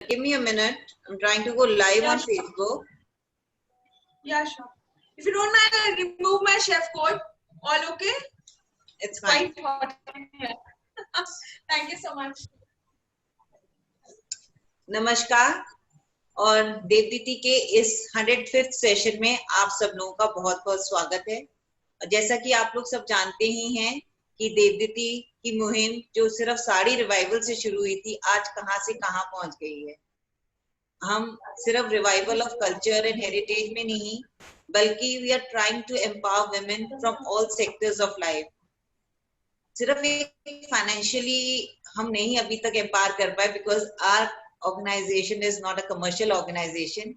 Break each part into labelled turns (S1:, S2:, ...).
S1: Give me a minute. I'm trying to go live on
S2: sure.
S1: Facebook.
S2: Yeah, sure. If you don't mind, I'll remove my chef coat. All okay?
S1: It's fine.
S2: Quite hot in here. Thank you so much.
S1: नमस्कार और देवदीति के इस 105th session में आप सब लोगों का बहुत बहुत स्वागत है। जैसा कि आप लोग सब जानते ही हैं कि देवदीति की मुहिम जो सिर्फ साड़ी रिवाइवल से शुरू हुई थी, आज कहां से कहां पहुंच गई है। हम सिर्फ revival of culture and heritage में नहीं, बल्कि we are trying to empower women from all sectors of life. सिर्फ एक फाइनेंशियली हम नहीं अभी तक एम्पावर कर पाए, because our organization is not a commercial organization.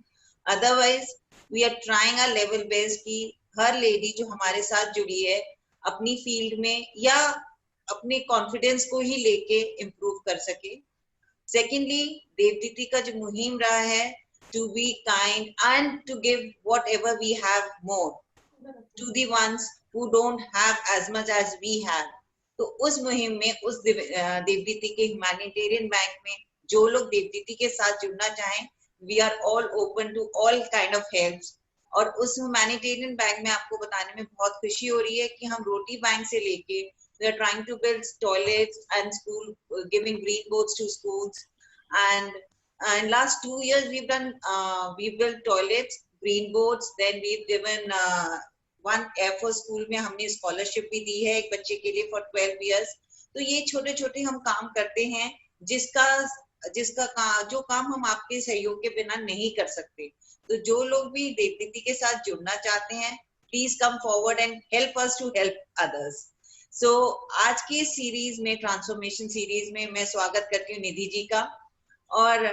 S1: Otherwise we are trying our level best कि हर लेडी जो हमारे साथ जुड़ी है अपनी फील्ड में या अपने कॉन्फिडेंस को ही लेके इम्प्रूव कर सके। सेकेंडली, देवदीति का जो मुहिम रहा है to be kind and to give whatever we have more to the ones who don't have as much as we have. तो उस मुहिम में उस देवदीति के ह्यूमैनिटेरियन बैंक में जो लोग देवदीति के साथ जुड़ना चाहें, we are all open to all kind of helps. और उस ह्यूमैनिटेरियन बैंक में आपको बताने में बहुत खुशी हो रही है कि हम रोटी बैंक से लेके we are trying to build toilets and school, giving green boards to schools, and last 2 years we built toilets, green boards, then we've given one Air Force school में हमने स्कॉलरशिप भी दी है एक बच्चे के लिए फॉर 12 years। तो ये छोटे छोटे हम काम करते हैं जो काम हम आपके सहयोग के बिना नहीं कर सकते। तो जो लोग भी देवदीति के साथ जुड़ना चाहते हैं, please come forward and help us to help others. So आज की सीरीज में, ट्रांसफॉर्मेशन सीरीज में, मैं स्वागत करती हूँ निधि जी का। और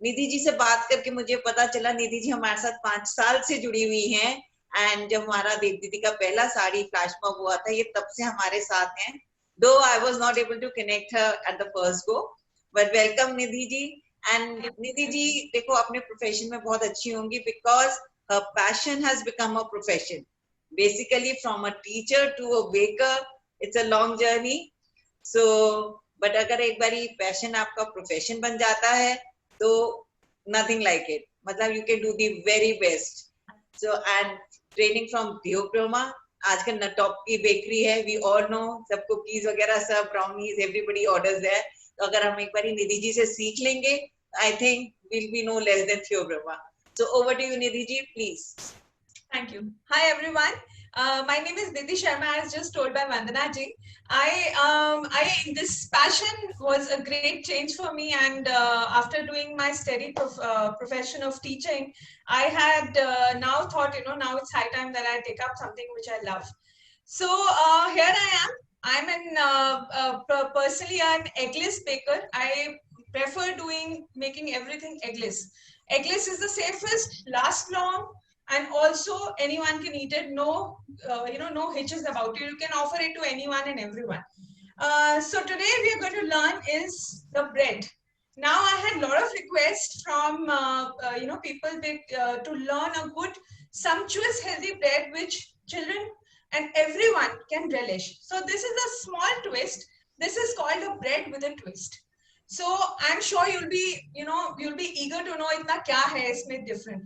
S1: निधि जी से बात करके मुझे पता चला निधि जी हमारे साथ 5 साल से जुड़ी हुई हैं, एंड जब हमारा देवदीति का पहला साड़ी फ्लैश मॉब हुआ था, ये तब से हमारे साथ हैं। Though I was not able to connect her at the first go, but welcome Nidhi ji. And Nidhi ji देखो अपने प्रोफेशन में बहुत अच्छी होंगी, because her passion has become a profession. Basically from a teacher to a baker, it's a long journey. So but अगर एक बारी passion आपका प्रोफेशन बन जाता है तो nothing like it, मतलब you can do the very best. So and training from Theobroma, आजकल न टॉप की बेकरी है, we all know, सब कुकीज वगैरह सब ब्राउनीज everybody orders there. तो अगर हम एक बारी निधि जी से सीख लेंगे, I think we'll be no less than Theobroma. So over to you, Nidhi ji, please.
S2: Thank you. Hi everyone. My name is Nidhi Sharma, as just told by Vandana ji. This passion was a great change for me, and after doing my steady profession of teaching, I had now thought, now it's high time that I take up something which I love. So here I am. I'm personally an eggless baker. I prefer making everything eggless. Eggless is the safest, lasts long, and also anyone can eat it. No hitches about it. You can offer it to anyone and everyone. So today we are going to learn is the bread. Now I had a lot of requests from people to learn a good, sumptuous, healthy bread which children and everyone can relish. So this is a small twist. This is called a bread with a twist. So I'm sure you'll be eager to know itna kya hai isme different.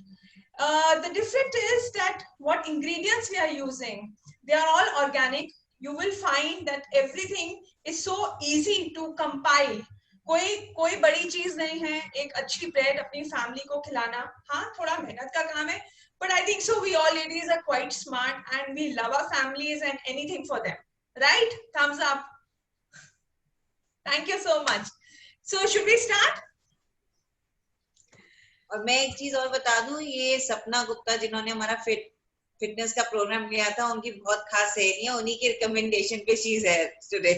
S2: The difference is that what ingredients we are using, they are all organic. You will find that everything is so easy to compile. कोई बड़ी चीज नहीं है एक अच्छी bread अपनी family को खिलाना। हाँ, थोड़ा मेहनत का काम है, but I think so we all ladies are quite smart and we love our families and anything for them, right? Thumbs up. Thank you so much. So should we start?
S1: और मैं एक चीज और बता दूं, ये सपना गुप्ता जिन्होंने हमारा फिटनेस का प्रोग्राम लिया था, उनकी बहुत खास सहेली है, उन्हीं की रिकमेंडेशन पे she is here today.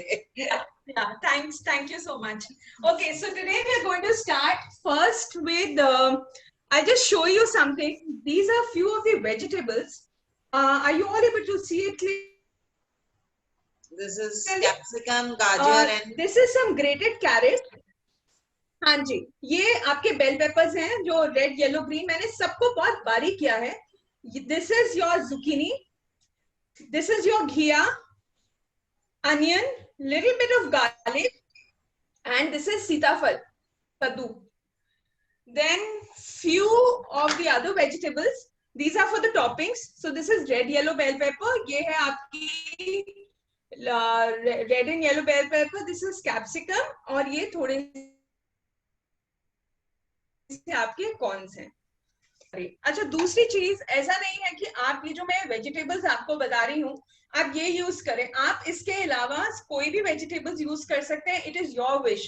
S2: Yeah, thank you so much. Okay, so today we are going to start first with I'll just show you something. These are few of the vegetables. Are you all able to see it clearly?
S1: This is capsicum, gajar and
S2: this is some grated carrot. हाँ जी, ये आपके bell peppers हैं जो red, yellow, green, मैंने सबको बहुत बारीक किया है। This is your zucchini. This is your ghia, onion, little bit of garlic, and this is सीताफल, कद्दू. Then few of the other vegetables. These are for the toppings. So this is red yellow bell pepper. ये है आपकी red and yellow bell pepper. This is capsicum और ये थोड़े से आपके कॉर्न्स हैं. अच्छा, दूसरी चीज, ऐसा नहीं है कि आप ये जो मैं वेजिटेबल्स आपको बता रही हूँ आप ये यूज करें. आप इसके अलावा कोई भी वेजिटेबल्स यूज कर सकते हैं. It is your wish,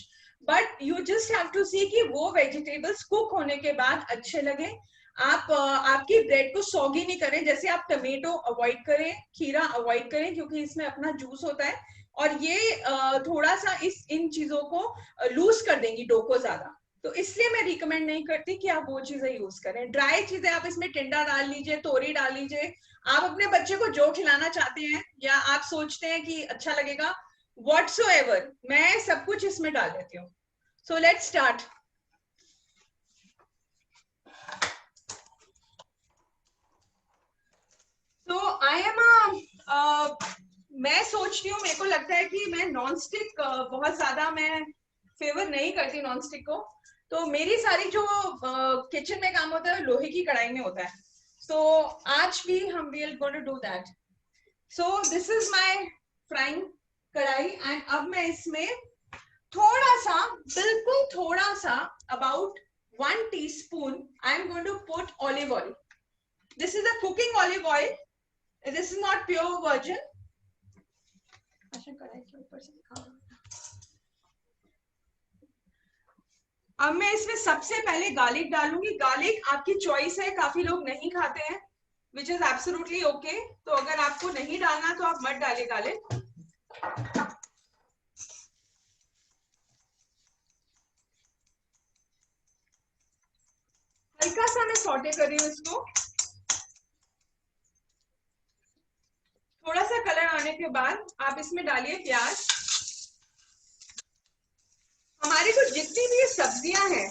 S2: but you just have to see कि वो वेजिटेबल्स कुक होने के बाद अच्छे लगे. आप आपकी ब्रेड को सॉगी नहीं करें. जैसे आप टमेटो अवॉइड करें, खीरा अवॉइड करें, क्योंकि इसमें अपना जूस होता है और ये थोड़ा सा इन चीजों को लूज कर देंगी डो को ज्यादा. तो इसलिए मैं रिकमेंड नहीं करती कि आप वो चीजें यूज करें. ड्राई चीजें आप इसमें टिंडा डाल लीजिए, तोरी डाल लीजिए. आप अपने बच्चे को जो खिलाना चाहते हैं या आप सोचते हैं कि अच्छा लगेगा, whatsoever, मैं सब कुछ इसमें डाल देती हूँ. So let's start. तो आई एम मैं सोचती हूँ, मेरे को लगता है कि मैं नॉन स्टिक बहुत ज्यादा मैं फेवर नहीं करती नॉन स्टिक को. तो मेरी सारी जो किचन में काम होता है लोहे की कढ़ाई में होता है. सो आज भी हम will going to do that. So this is my frying kadhai and अब मैं इसमें थोड़ा सा, बिल्कुल थोड़ा सा, about 1 teaspoon I am going to put olive oil. This is a cooking olive oil. This is not pure virgin. अच्छा, कढ़ाई के ऊपर से अब मैं इसमें सबसे पहले गार्लिक डालूंगी. गार्लिक आपकी चॉइस है, काफी लोग नहीं खाते हैं, विच इज एब्सोल्युटली ओके. तो अगर आपको नहीं डालना तो आप मत डालिए गार्लिक. हल्का सा मैं सॉटे कर रही हूँ इसको. थोड़ा सा कलर आने के बाद आप इसमें डालिए प्याज. हमारी को जितनी भी सब्जियां हैं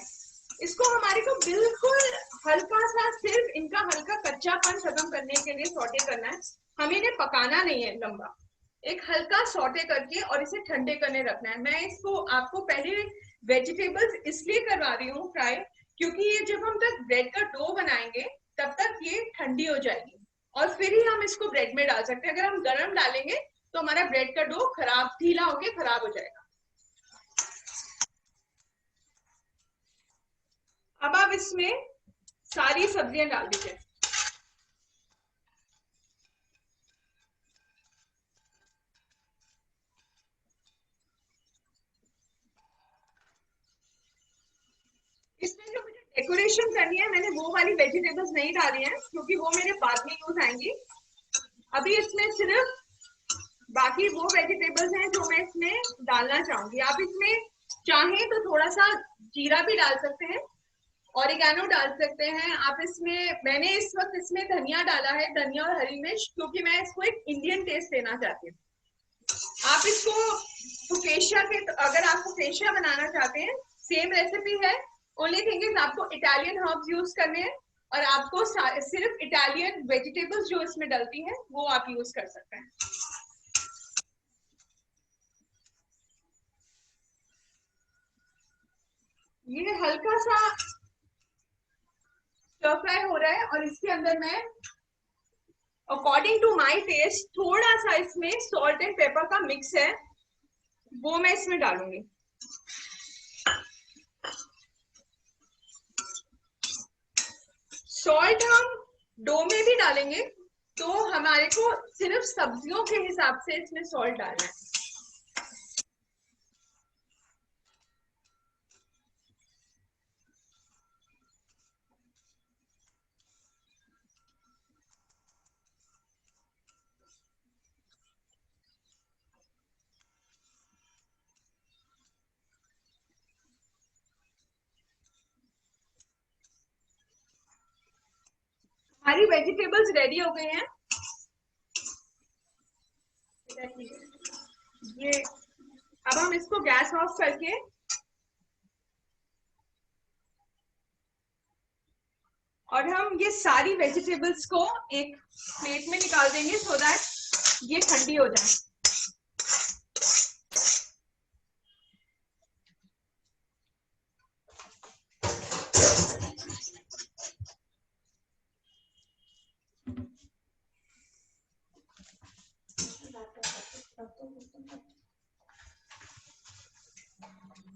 S2: इसको हमारे को बिल्कुल हल्का सा, सिर्फ इनका हल्का कच्चापन खत्म करने के लिए सॉटे करना है. हमें इन्हें पकाना नहीं है लंबा. एक हल्का सॉटे करके और इसे ठंडे करने रखना है. मैं इसको आपको पहले वेजिटेबल्स इसलिए करवा रही हूँ फ्राई, क्योंकि ये जब हम तक ब्रेड का डो बनाएंगे तब तक ये ठंडी हो जाएगी और फिर ही हम इसको ब्रेड में डाल सकते हैं. अगर हम गरम डालेंगे तो हमारा ब्रेड का डो खराब, ढीला होके खराब हो जाएगा. अब आप इसमें सारी सब्जियां डाल दीजिए. इसमें जो मुझे डेकोरेशन करनी है, मैंने वो वाली वेजिटेबल्स नहीं डाली हैं क्योंकि वो मेरे बाद में यूज आएंगी. अभी इसमें सिर्फ बाकी वो वेजिटेबल्स हैं जो मैं इसमें डालना चाहूंगी. आप इसमें चाहें तो थोड़ा सा जीरा भी डाल सकते हैं, ऑरिगेनो डाल सकते हैं आप इसमें. मैंने इस वक्त इसमें धनिया डाला है, धनिया और हरी मिर्च, क्योंकि मैं इसको एक इंडियन टेस्ट देना चाहती हूँ. आप इसको फुकेशिया के, अगर आप फुकेशिया बनाना चाहते हैं, सेम रेसिपी है. ओनली थिंग इज आपको इटालियन हर्ब्स यूज करने हैं और आपको सिर्फ इटालियन वेजिटेबल्स जो इसमें डलती हैं वो आप यूज कर सकते हैं. ये हल्का सा स्टर फ्राई हो रहा है और इसके अंदर मैं अकॉर्डिंग टू माय टेस्ट थोड़ा सा इसमें सॉल्ट एंड पेपर का मिक्स है, वो मैं इसमें डालूंगी. सॉल्ट हम डो में भी डालेंगे, तो हमारे को सिर्फ सब्जियों के हिसाब से इसमें सॉल्ट डालना है. हमारी वेजिटेबल्स रेडी हो गए हैं. ये अब हम इसको गैस ऑफ करके और हम ये सारी वेजिटेबल्स को एक प्लेट में निकाल देंगे सो दैट ये ठंडी हो जाए.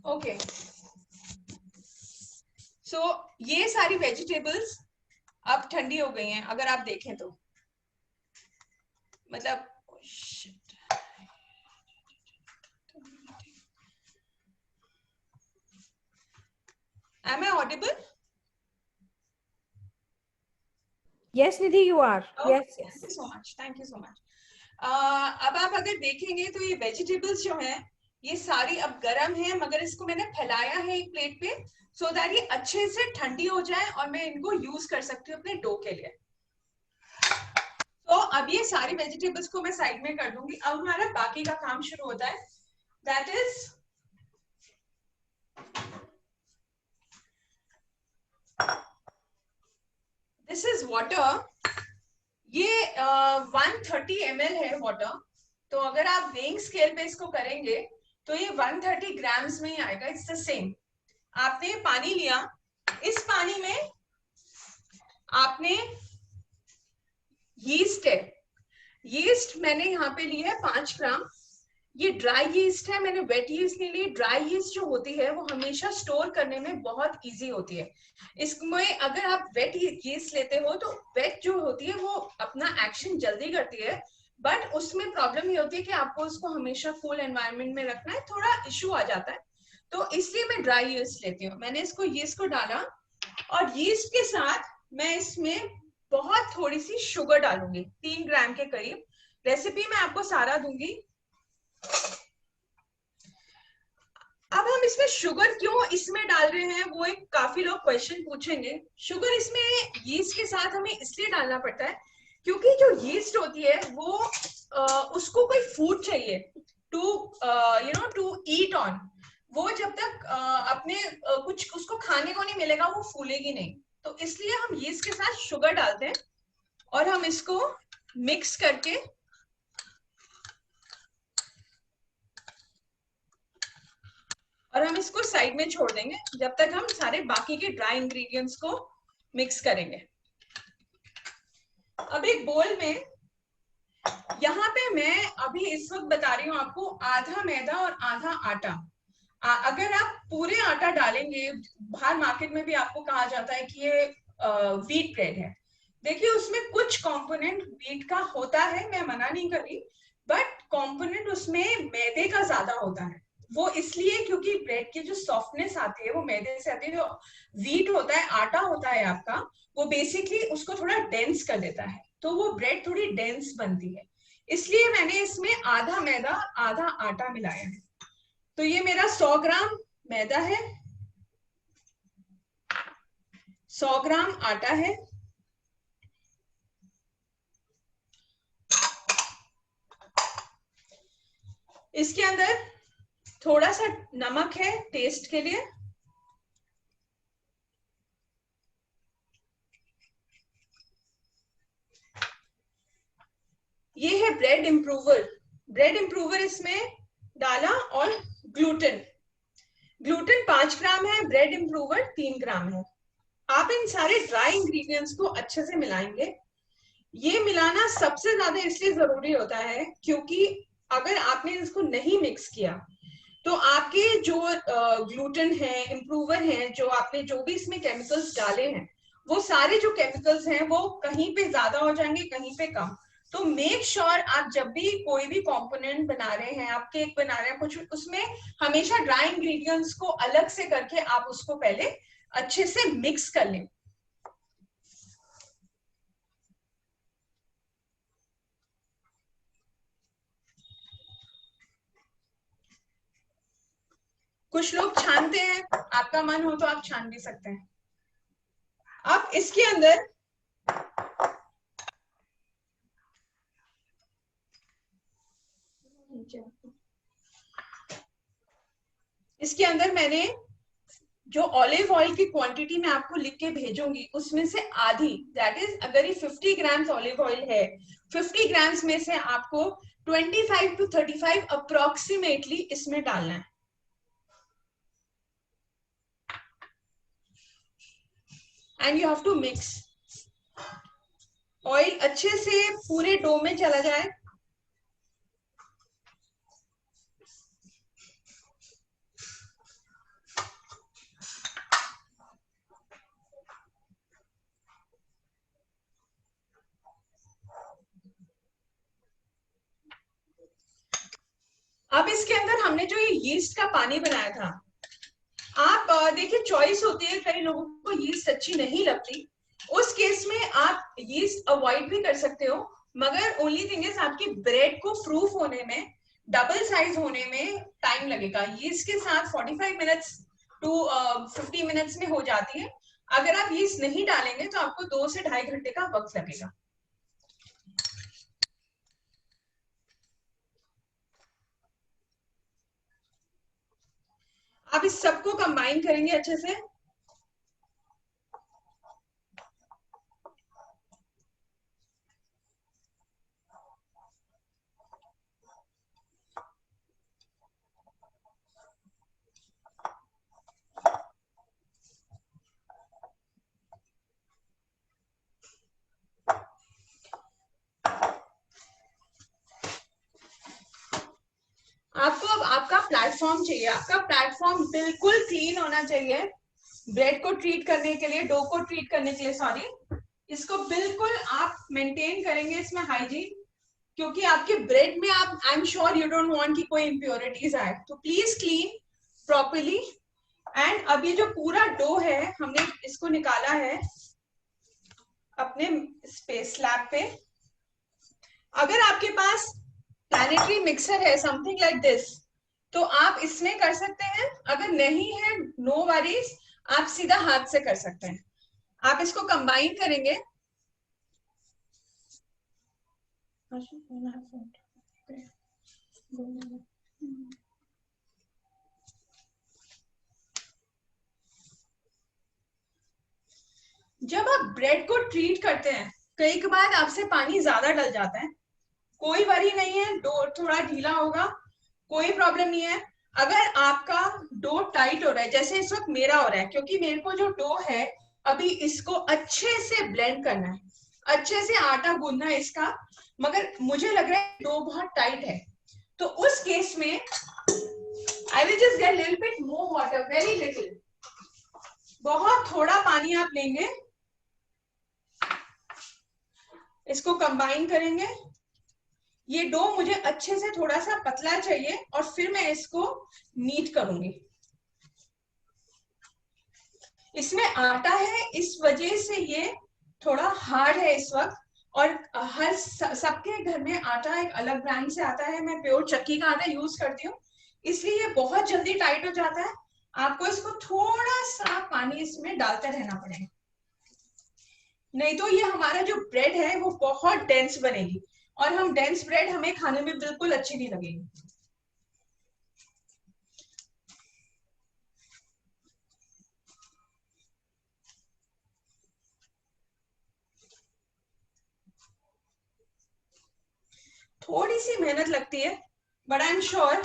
S2: ओके, सो ये सारी वेजिटेबल्स अब ठंडी हो गई हैं, अगर आप देखें तो, मतलब Am I audible?
S3: Yes, Nidhi, you are.
S2: Okay.
S3: Yes, yes.
S2: Thank you so much. Thank you so much. अब आप अगर देखेंगे तो ये वेजिटेबल्स जो हैं ये सारी अब गरम है, मगर इसको मैंने फैलाया है एक प्लेट पे सो दैट ये अच्छे से ठंडी हो जाए और मैं इनको यूज कर सकती हूँ अपने डो के लिए। तो अब ये सारी वेजिटेबल्स को मैं साइड में कर दूंगी। अब हमारा बाकी का काम शुरू होता है, that is this is water. ये 130 ml है वाटर। तो अगर आप वेइंग स्केल पे इसको करेंगे तो ये 130 ग्राम्स में ही आएगा। It's the same. आपने पानी लिया, इस पानी में आपने यीस्ट है, यीस्ट मैंने यहाँ पे ली है 5 ग्राम। ये ड्राई यीस्ट है, मैंने वेट यीस्ट नहीं ली। ड्राई यीस्ट जो होती है वो हमेशा स्टोर करने में बहुत इजी होती है। इसमें अगर आप वेट यीस्ट लेते हो तो वेट जो होती है वो अपना एक्शन जल्दी करती है, बट उसमें प्रॉब्लम ये होती है कि आपको उसको हमेशा कूल एनवायरनमेंट में रखना है, थोड़ा इशू आ जाता है। तो इसलिए मैं ड्राई यीस्ट लेती हूँ। मैंने इसको यीस्ट को डाला और यीस्ट के साथ मैं इसमें बहुत थोड़ी सी शुगर डालूंगी, 3 ग्राम के करीब। रेसिपी मैं आपको सारा दूंगी। अब हम इसमें शुगर क्यों इसमें डाल रहे हैं, वो एक काफी लोग क्वेश्चन पूछेंगे। शुगर इसमें यीस्ट के साथ हमें इसलिए डालना पड़ता है क्योंकि जो यीस्ट होती है वो उसको कोई फूड चाहिए टू ईट ऑन। वो जब तक अपने कुछ उसको खाने को नहीं मिलेगा वो फूलेगी नहीं। तो इसलिए हम यीस्ट के साथ शुगर डालते हैं और हम इसको मिक्स करके और हम इसको साइड में छोड़ देंगे जब तक हम सारे बाकी के ड्राई इंग्रेडिएंट्स को मिक्स करेंगे। अब एक बोल में यहाँ पे मैं अभी इस वक्त बता रही हूँ आपको आधा मैदा और आधा आटा। अगर आप पूरे आटा डालेंगे, बाहर मार्केट में भी आपको कहा जाता है कि ये व्हीट ब्रेड है। देखिए उसमें कुछ कंपोनेंट व्हीट का होता है, मैं मना नहीं कर रही, बट कंपोनेंट उसमें मैदे का ज्यादा होता है। वो इसलिए क्योंकि ब्रेड की जो सॉफ्टनेस आती है वो मैदे से आती है। जो व्हीट होता है, आटा होता है आपका, वो बेसिकली उसको थोड़ा डेंस कर देता है, तो वो ब्रेड थोड़ी डेंस बनती है। इसलिए मैंने इसमें आधा मैदा आधा आटा मिलाया है। तो ये मेरा 100 ग्राम मैदा है, 100 ग्राम आटा है, इसके अंदर थोड़ा सा नमक है टेस्ट के लिए, ये है ब्रेड इम्प्रूवर। ब्रेड इम्प्रूवर इसमें डाला और ग्लूटेन 5 ग्राम है, ब्रेड इम्प्रूवर 3 ग्राम है। आप इन सारे ड्राई इंग्रेडिएंट्स को अच्छे से मिलाएंगे। ये मिलाना सबसे ज्यादा इसलिए जरूरी होता है क्योंकि अगर आपने इसको नहीं मिक्स किया तो आपके जो ग्लूटेन है, इम्प्रूवर है, जो आपने जो भी इसमें केमिकल्स डाले हैं, वो सारे जो केमिकल्स हैं वो कहीं पे ज्यादा हो जाएंगे, कहीं पे कम। तो मेक श्योर आप जब भी कोई भी कंपोनेंट बना रहे हैं, आप केक बना रहे हैं कुछ, उसमें हमेशा ड्राई इंग्रेडिएंट्स को अलग से करके आप उसको पहले अच्छे से मिक्स कर लें। कुछ लोग छानते हैं, आपका मन हो तो आप छान भी सकते हैं। अब इसके अंदर मैंने जो ऑलिव ऑयल की क्वांटिटी मैं आपको लिख के भेजूंगी उसमें से आधी, दैट इज अगर ये 50 ग्राम्स ऑलिव ऑयल है, 50 ग्राम्स में से आपको 25 to 35 अप्रोक्सीमेटली इसमें डालना है। And you have to mix. Oil अच्छे से पूरे डो में चला जाए. अब इसके अंदर हमने जो ये यीस्ट का पानी बनाया था, आप देखिए चॉइस होती है, कई लोगों को यीस्ट अच्छी नहीं लगती, उस केस में आप यीस्ट अवॉइड भी कर सकते हो. मगर ओनली थिंग इज आपकी ब्रेड को प्रूफ होने में, डबल साइज होने में टाइम लगेगा. यीस्ट के साथ 45 मिनट्स टू 50 मिनट्स में हो जाती है. अगर आप यीस्ट नहीं डालेंगे तो आपको 2 से 2.5 घंटे का वक्त लगेगा. आप इस सबको कंबाइन करेंगे अच्छे से. आपको अब आपका प्लेटफॉर्म चाहिए. आपका प्लेटफॉर्म बिल्कुल क्लीन होना चाहिए ब्रेड को ट्रीट करने के लिए, डो को ट्रीट करने के लिए. सॉरी, इसको बिल्कुल आप मेंटेन करेंगे इसमें हाइजीन, क्योंकि आपके ब्रेड में आप, I am sure you don't want कि कोई इम्प्योरिटीज आए. तो प्लीज क्लीन प्रॉपर्ली. एंड अब ये जो पूरा डो है, हमने इसको निकाला है अपने स्पेस स्लैब पे. अगर आपके पास प्लैनेटरी मिक्सर है, समथिंग लाइक दिस, तो आप इसमें कर सकते हैं. अगर नहीं है, नो वरीज, आप सीधा हाथ से कर सकते हैं. आप इसको कंबाइन करेंगे. जब आप ब्रेड को ट्रीट करते हैं, कई बार आपसे पानी ज्यादा डल जाता है. कोई वरी नहीं है, डो थोड़ा ढीला होगा, कोई प्रॉब्लम नहीं है. अगर आपका डो टाइट हो रहा है, जैसे इस वक्त मेरा हो रहा है, क्योंकि मेरे को जो डो है अभी इसको अच्छे से ब्लेंड करना है, अच्छे से आटा गूंदना है इसका, मगर मुझे लग रहा है डो बहुत टाइट है. तो उस केस में I will just get little bit more water, very little, बहुत थोड़ा पानी आप लेंगे, इसको कंबाइन करेंगे. ये डो मुझे अच्छे से थोड़ा सा पतला चाहिए और फिर मैं इसको नीट करूंगी. इसमें आटा है, इस वजह से ये थोड़ा हार्ड है इस वक्त. और हर सबके घर में आटा एक अलग ब्रांड से आता है. मैं प्योर चक्की का आटा यूज करती हूँ, इसलिए ये बहुत जल्दी टाइट हो जाता है. आपको इसको थोड़ा सा पानी इसमें डालते रहना पड़ेगा, नहीं तो ये हमारा जो ब्रेड है वो बहुत डेंस बनेगी, और हम डेंस ब्रेड हमें खाने में बिल्कुल अच्छी नहीं लगेगी. थोड़ी सी मेहनत लगती है, बट आई एम श्योर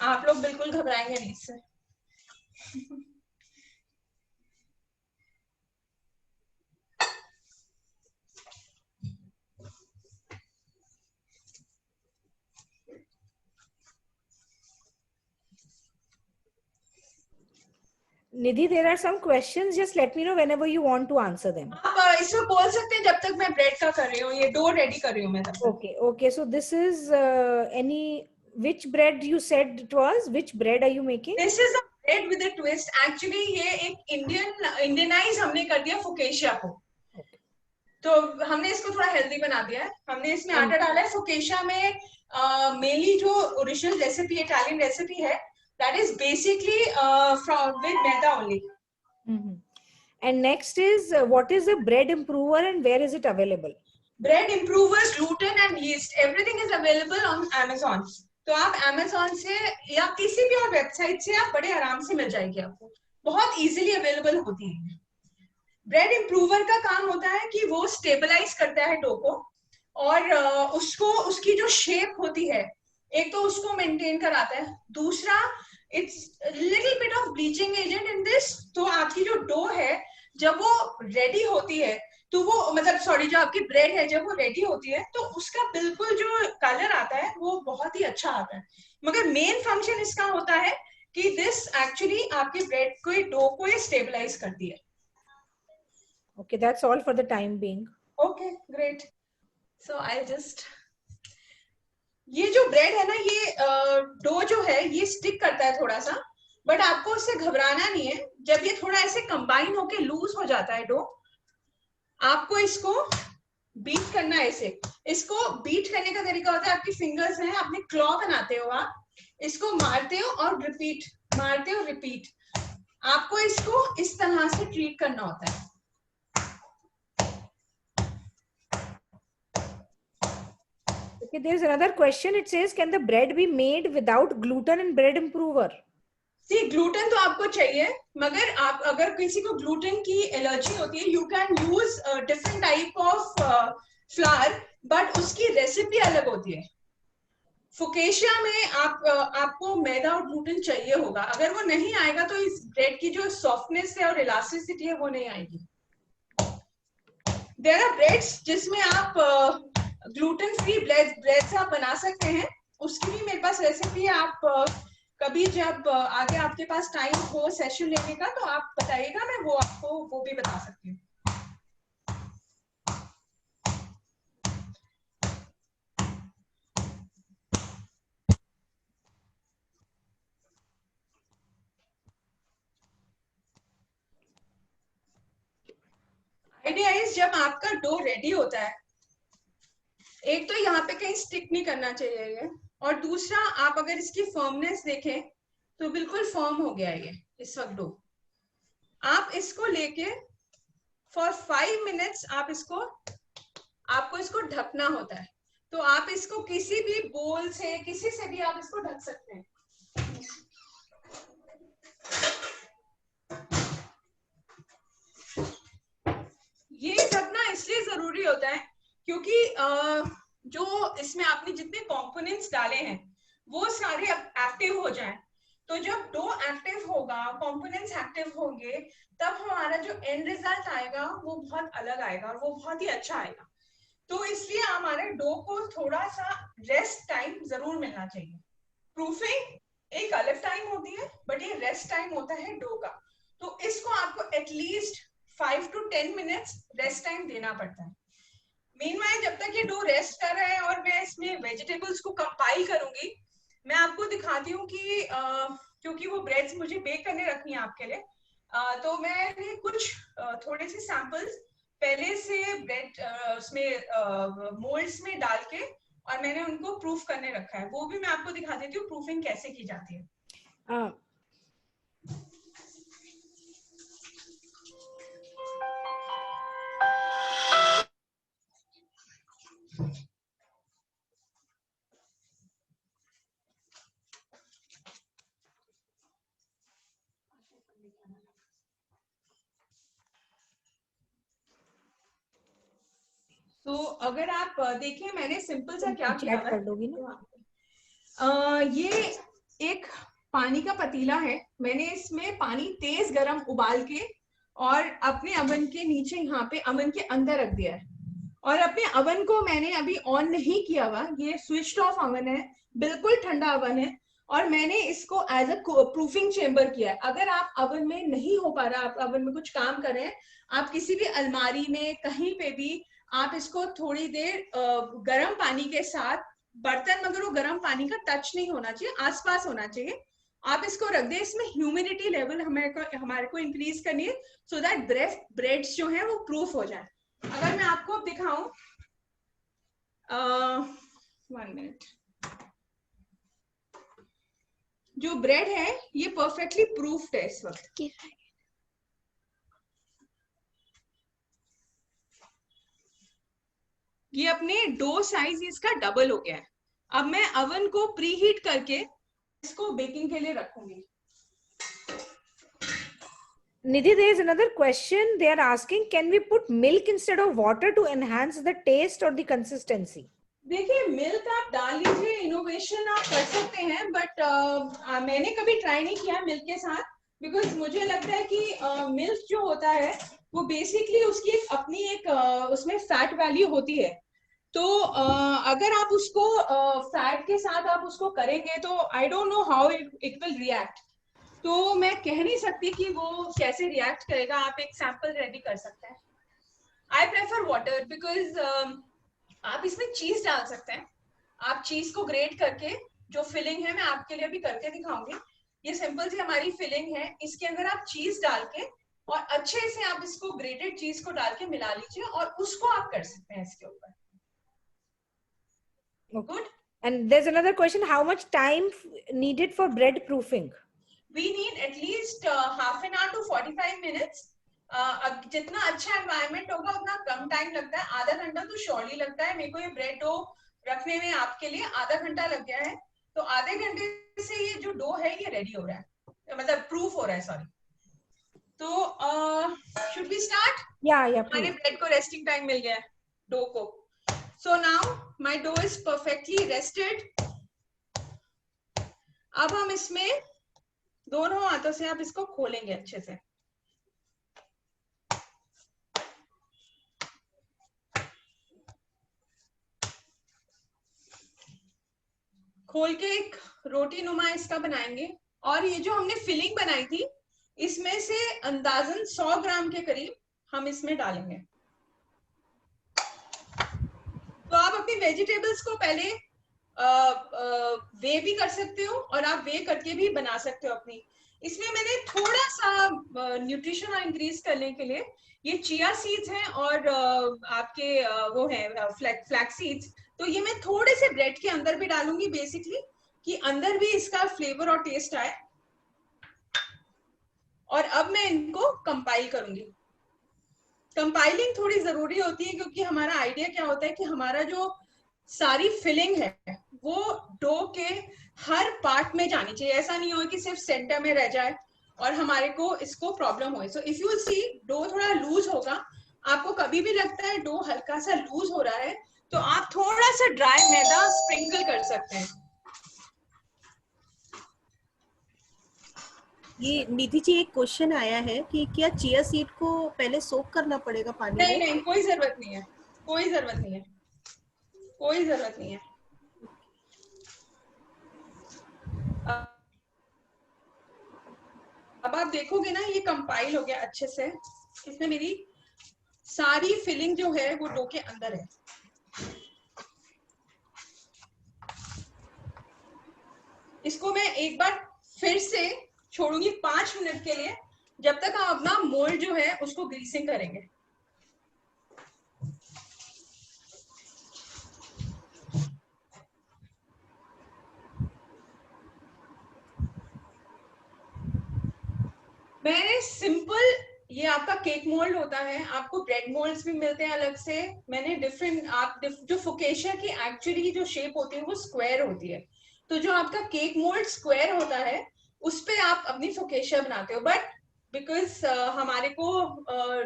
S2: आप लोग बिल्कुल घबराएंगे नहीं इससे.
S3: Nidhi, there are some questions. Just let me know whenever you want to answer them.
S2: आप इसको बोल सकते हैं जब तक मैं ब्रेड का कर रही हूँ, ये डो रेडी कर रही हूँ मैं तब तक.
S3: Okay, okay. So this is which bread you said it was? Which bread are you making?
S2: This is a bread with a twist. Actually ये एक इंडियनाइज हमने कर दिया फुकेशिया को. तो हमने इसको थोड़ा हेल्दी बना दिया है. हमने इसमें आटा डाला है. फुकेशिया में मेनली जो ओरिजिनल रेसिपी, इटालियन रेसिपी है, that is basically from with maida only.
S3: And next is what is a bread improver and where is it available?
S2: Bread improvers, gluten and yeast, everything is available on Amazon. तो आप Amazon से या किसी भी और website से आप बड़े आराम से मिल जाएगी, आपको बहुत इजीली अवेलेबल होती है. ब्रेड इम्प्रूवर का काम होता है कि वो स्टेबलाइज करता है डो को, और उसको, उसकी जो शेप होती है, एक तो उसको मेंटेन कराता है, दूसरा it's little bit of bleaching agent in this. तो आपकी जो डो है जब वो रेडी होती है तो वो मतलब सॉरी जो आपकी ब्रेड है जब वो रेडी होती है तो उसका बिल्कुल जो कलर आता है वो बहुत ही अच्छा आता है, मगर मेन फंक्शन इसका होता है कि दिस एक्चुअली आपकी ब्रेड को डो को ये स्टेबलाइज करती है.
S3: Okay, that's all for the time being.
S2: Okay, great. So I'll just ये जो ब्रेड है ना ये डो जो है ये स्टिक करता है थोड़ा सा, बट आपको उससे घबराना नहीं है. जब ये थोड़ा ऐसे कंबाइन होके लूज हो जाता है डो, आपको इसको बीट करना है. इसको बीट करने का तरीका होता है आपकी फिंगर्स हैं, अपने क्लॉ बनाते हो, आप इसको मारते हो और रिपीट, मारते हो रिपीट. आपको इसको इस तरह से ट्रीट करना होता है.
S3: Okay, there's another question. It says, can the bread be made without gluten and bread improver?
S2: See gluten तो आपको चाहिए, मगर आप अगर किसी को ग्लूटेन की एलर्जी होती है, you can use different type of flower, but उसकी रेसिपी अलग होती है. फुकेशिया में आपको मैदा और ग्लूटेन चाहिए होगा. अगर वो नहीं आएगा तो इस ब्रेड की जो सॉफ्टनेस है और इलास्टिसिटी है वो नहीं आएगी. देयर आर ब्रेड्स जिसमें आप ग्लूटेन फ्री ब्रेड्स आप बना सकते हैं. उसकी भी मेरे पास रेसिपी है. आप कभी जब आगे आपके पास टाइम हो सेशन लेने का तो आप बताइएगा, मैं वो आपको वो भी बता सकती हूँ. आइडिया इज जब आपका डो रेडी होता है, एक तो यहाँ पे कहीं स्टिक नहीं करना चाहिए ये, और दूसरा आप अगर इसकी फर्मनेस देखें तो बिल्कुल फर्म हो गया है ये इस वक्त डो. आप इसको लेके फॉर 5 मिनट्स आपको इसको ढकना होता है. तो आप इसको किसी भी बोल से किसी से भी आप इसको ढक सकते हैं. ये ढकना इसलिए जरूरी होता है क्योंकि जो इसमें आपने जितने कंपोनेंट्स डाले हैं वो सारे एक्टिव हो जाएं. तो जब डो एक्टिव होगा, कंपोनेंट्स एक्टिव होंगे, तब हमारा जो एंड रिजल्ट आएगा वो बहुत अलग आएगा और वो बहुत ही अच्छा आएगा. तो इसलिए हमारे डो को थोड़ा सा रेस्ट टाइम जरूर मिलना चाहिए. प्रूफिंग एक अलग टाइम होती है, बट ये रेस्ट टाइम होता है डो का. तो इसको आपको at least 5 to 10 minutes rest time देना पड़ता है. मीनवाइल जब तक ये डो रेस्ट कर रहा है और मैं इसमें वेजिटेबल्स को कंपाइल करूंगी, मैं आपको दिखाती हूँ कि क्योंकि वो ब्रेड्स मुझे बेक करने रखनी है आपके लिए, तो मैंने कुछ थोड़े से सैंपल्स पहले से ब्रेड उसमें मोल्ड्स में डाल के और मैंने उनको प्रूफ करने रखा है. वो भी मैं आपको दिखा देती हूँ प्रूफिंग कैसे की जाती है. तो अगर आप देखिए मैंने सिंपल सा क्या किया
S3: कर दोगी ना.
S2: ये एक पानी का पतीला है, मैंने इसमें पानी तेज गरम उबाल के और अपने अवन के नीचे यहाँ पे अवन के अंदर रख दिया है. और अपने अवन को मैंने अभी ऑन नहीं किया हुआ, ये स्विच्ड ऑफ अवन है, बिल्कुल ठंडा अवन है. और मैंने इसको एज अ प्रूफिंग चेम्बर किया है. अगर आप अवन में नहीं हो पा रहा, आप अवन में कुछ काम कर रहे हैं, आप किसी भी अलमारी में कहीं पे भी आप इसको थोड़ी देर गर्म पानी के साथ, बर्तन मगर वो गर्म पानी का टच नहीं होना चाहिए, आसपास होना चाहिए, आप इसको रख दें. इसमें ह्यूमिडिटी लेवल हमारे को इंक्रीज करनी है सो दैट ब्रेड्स जो है वो प्रूफ हो जाए. अगर मैं आपको अब दिखाऊं, 1 मिनट, जो ब्रेड है ये परफेक्टली प्रूफ्ड है इस वक्त. ये अपने डो साइज इसका डबल हो गया है. अब मैं अवन को प्री हीट करके इसको बेकिंग के लिए रखूंगी.
S3: Nidhi, there is another question. They are asking, can we put milk instead of water to enhance the taste or the consistency?
S2: देखिए मिल्क आप डाल लीजिए, इनोवेशन आप कर सकते हैं, बट मैंने कभी ट्राई नहीं किया मिल्क के साथ. बिकॉज मुझे लगता है कि मिल्क जो होता है वो बेसिकली उसकी एक अपनी एक उसमें फैट वैल्यू होती है। तो अगर आप उसको फैट के साथ आप उसको करेंगे तो आई don't know how it will react. तो मैं कह नहीं सकती कि वो कैसे रिएक्ट करेगा। आप एक सैंपल रेडी कर सकते हैं। आई प्रेफर वाटर बिकॉज आप इसमें चीज डाल सकते हैं। आप चीज को ग्रेट करके, जो फिलिंग है मैं आपके लिए भी करके दिखाऊंगी। ये सिंपल सी हमारी फिलिंग है, इसके अंदर आप चीज डाल के और अच्छे से आप इसको ग्रेटेड चीज को डाल के मिला लीजिए और उसको आप कर सकते हैं इसके ऊपर। Good.
S3: And there's another question: how much time needed for bread proofing?
S2: We need at least half an hour to 45 minutes. अब जितना अच्छा एनवायरनमेंट होगा उतना कम टाइम लगता है। आधा घंटा तो श्योरली लगता है। मेरे को ये ब्रेड डो रखने में आपके लिए आधा घंटा लग गया है। तो आधे घंटे से ये जो डो है ये रेडी हो रहा है, मतलब प्रूफ हो रहा है, सॉरी। तो शुड वी स्टार्ट?
S3: या
S2: हमारे ब्रेड को रेस्टिंग टाइम मिल गया है डो को। So now my dough is perfectly rested. अब हम इसमें दोनों हाथों से आप इसको खोलेंगे अच्छे से। खोल के एक रोटी नुमा इसका बनाएंगे। और ये जो हमने फिलिंग बनाई थी इसमें से अंदाजन 100 ग्राम के करीब हम इसमें डालेंगे। तो आप अपनी वेजिटेबल्स को पहले वे भी कर सकते हो और आप वे करके भी बना सकते हो अपनी। इसमें मैंने थोड़ा सा न्यूट्रिशन इंक्रीज करने के लिए ये चिया सीड्स हैं और आपके वो है फ्लैक्स सीड्स। तो ये मैं थोड़े से ब्रेड के अंदर भी डालूंगी बेसिकली, कि अंदर भी इसका फ्लेवर और टेस्ट आए। और अब मैं इनको कंपाइल करूंगी। कंपाइलिंग थोड़ी जरूरी होती है क्योंकि हमारा आइडिया क्या होता है कि हमारा जो सारी फिलिंग है वो डो के हर पार्ट में जानी चाहिए। ऐसा नहीं हो कि सिर्फ सेंटर में रह जाए और हमारे को इसको प्रॉब्लम हो। So if you see dough थोड़ा लूज होगा, आपको कभी भी लगता है डो हल्का सा लूज हो रहा है तो आप थोड़ा सा ड्राई मैदा स्प्रिंकल कर सकते हैं।
S4: ये निधि जी एक क्वेश्चन आया है कि क्या चिया सीड को पहले सोक करना पड़ेगा पानी में?
S2: नहीं, कोई जरूरत नहीं है, कोई जरूरत नहीं है, कोई जरूरत नहीं है। अब आप देखोगे ना ये कंपाइल हो गया अच्छे से। इसमें मेरी सारी फिलिंग जो है वो डो के अंदर है। इसको मैं एक बार फिर से छोड़ूंगी 5 मिनट के लिए, जब तक हम अपना मोल्ड जो है उसको ग्रीसिंग करेंगे। मैंने सिंपल, ये आपका केक मोल्ड होता है, आपको ब्रेड मोल्ड्स भी मिलते हैं अलग से। मैंने जो फोकेशिया की एक्चुअली जो शेप होती है वो स्क्वायर होती है। तो जो आपका केक मोल्ड स्क्वायर होता है उस पे आप अपनी फोकेशिया बनाते हो। बट बिकॉज हमारे को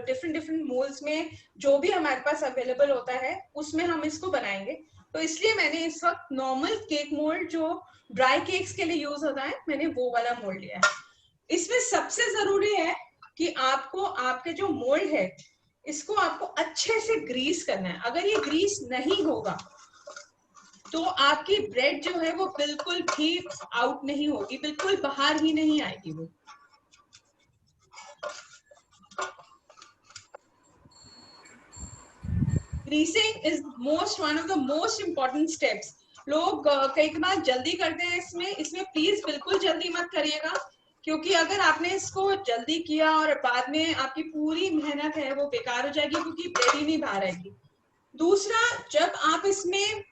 S2: डिफरेंट मोल्ड्स में जो भी हमारे पास अवेलेबल होता है उसमें हम इसको बनाएंगे। तो इसलिए मैंने इस वक्त नॉर्मल केक मोल्ड जो ड्राई केक्स के लिए यूज होता है, मैंने वो वाला मोल्ड लिया है। इसमें सबसे जरूरी है कि आपको आपके जो मोल्ड है इसको आपको अच्छे से ग्रीस करना है। अगर ये ग्रीस नहीं होगा तो आपकी ब्रेड जो है वो बिल्कुल भी आउट नहीं होगी, बिल्कुल बाहर ही नहीं आएगी वो। Greasing is one of the most important steps. लोग कई बार जल्दी करते हैं इसमें प्लीज बिल्कुल जल्दी मत करिएगा, क्योंकि अगर आपने इसको जल्दी किया और बाद में आपकी पूरी मेहनत है वो बेकार हो जाएगी, क्योंकि ब्रेड ही नहीं बाहर आएगी। दूसरा, जब आप इसमें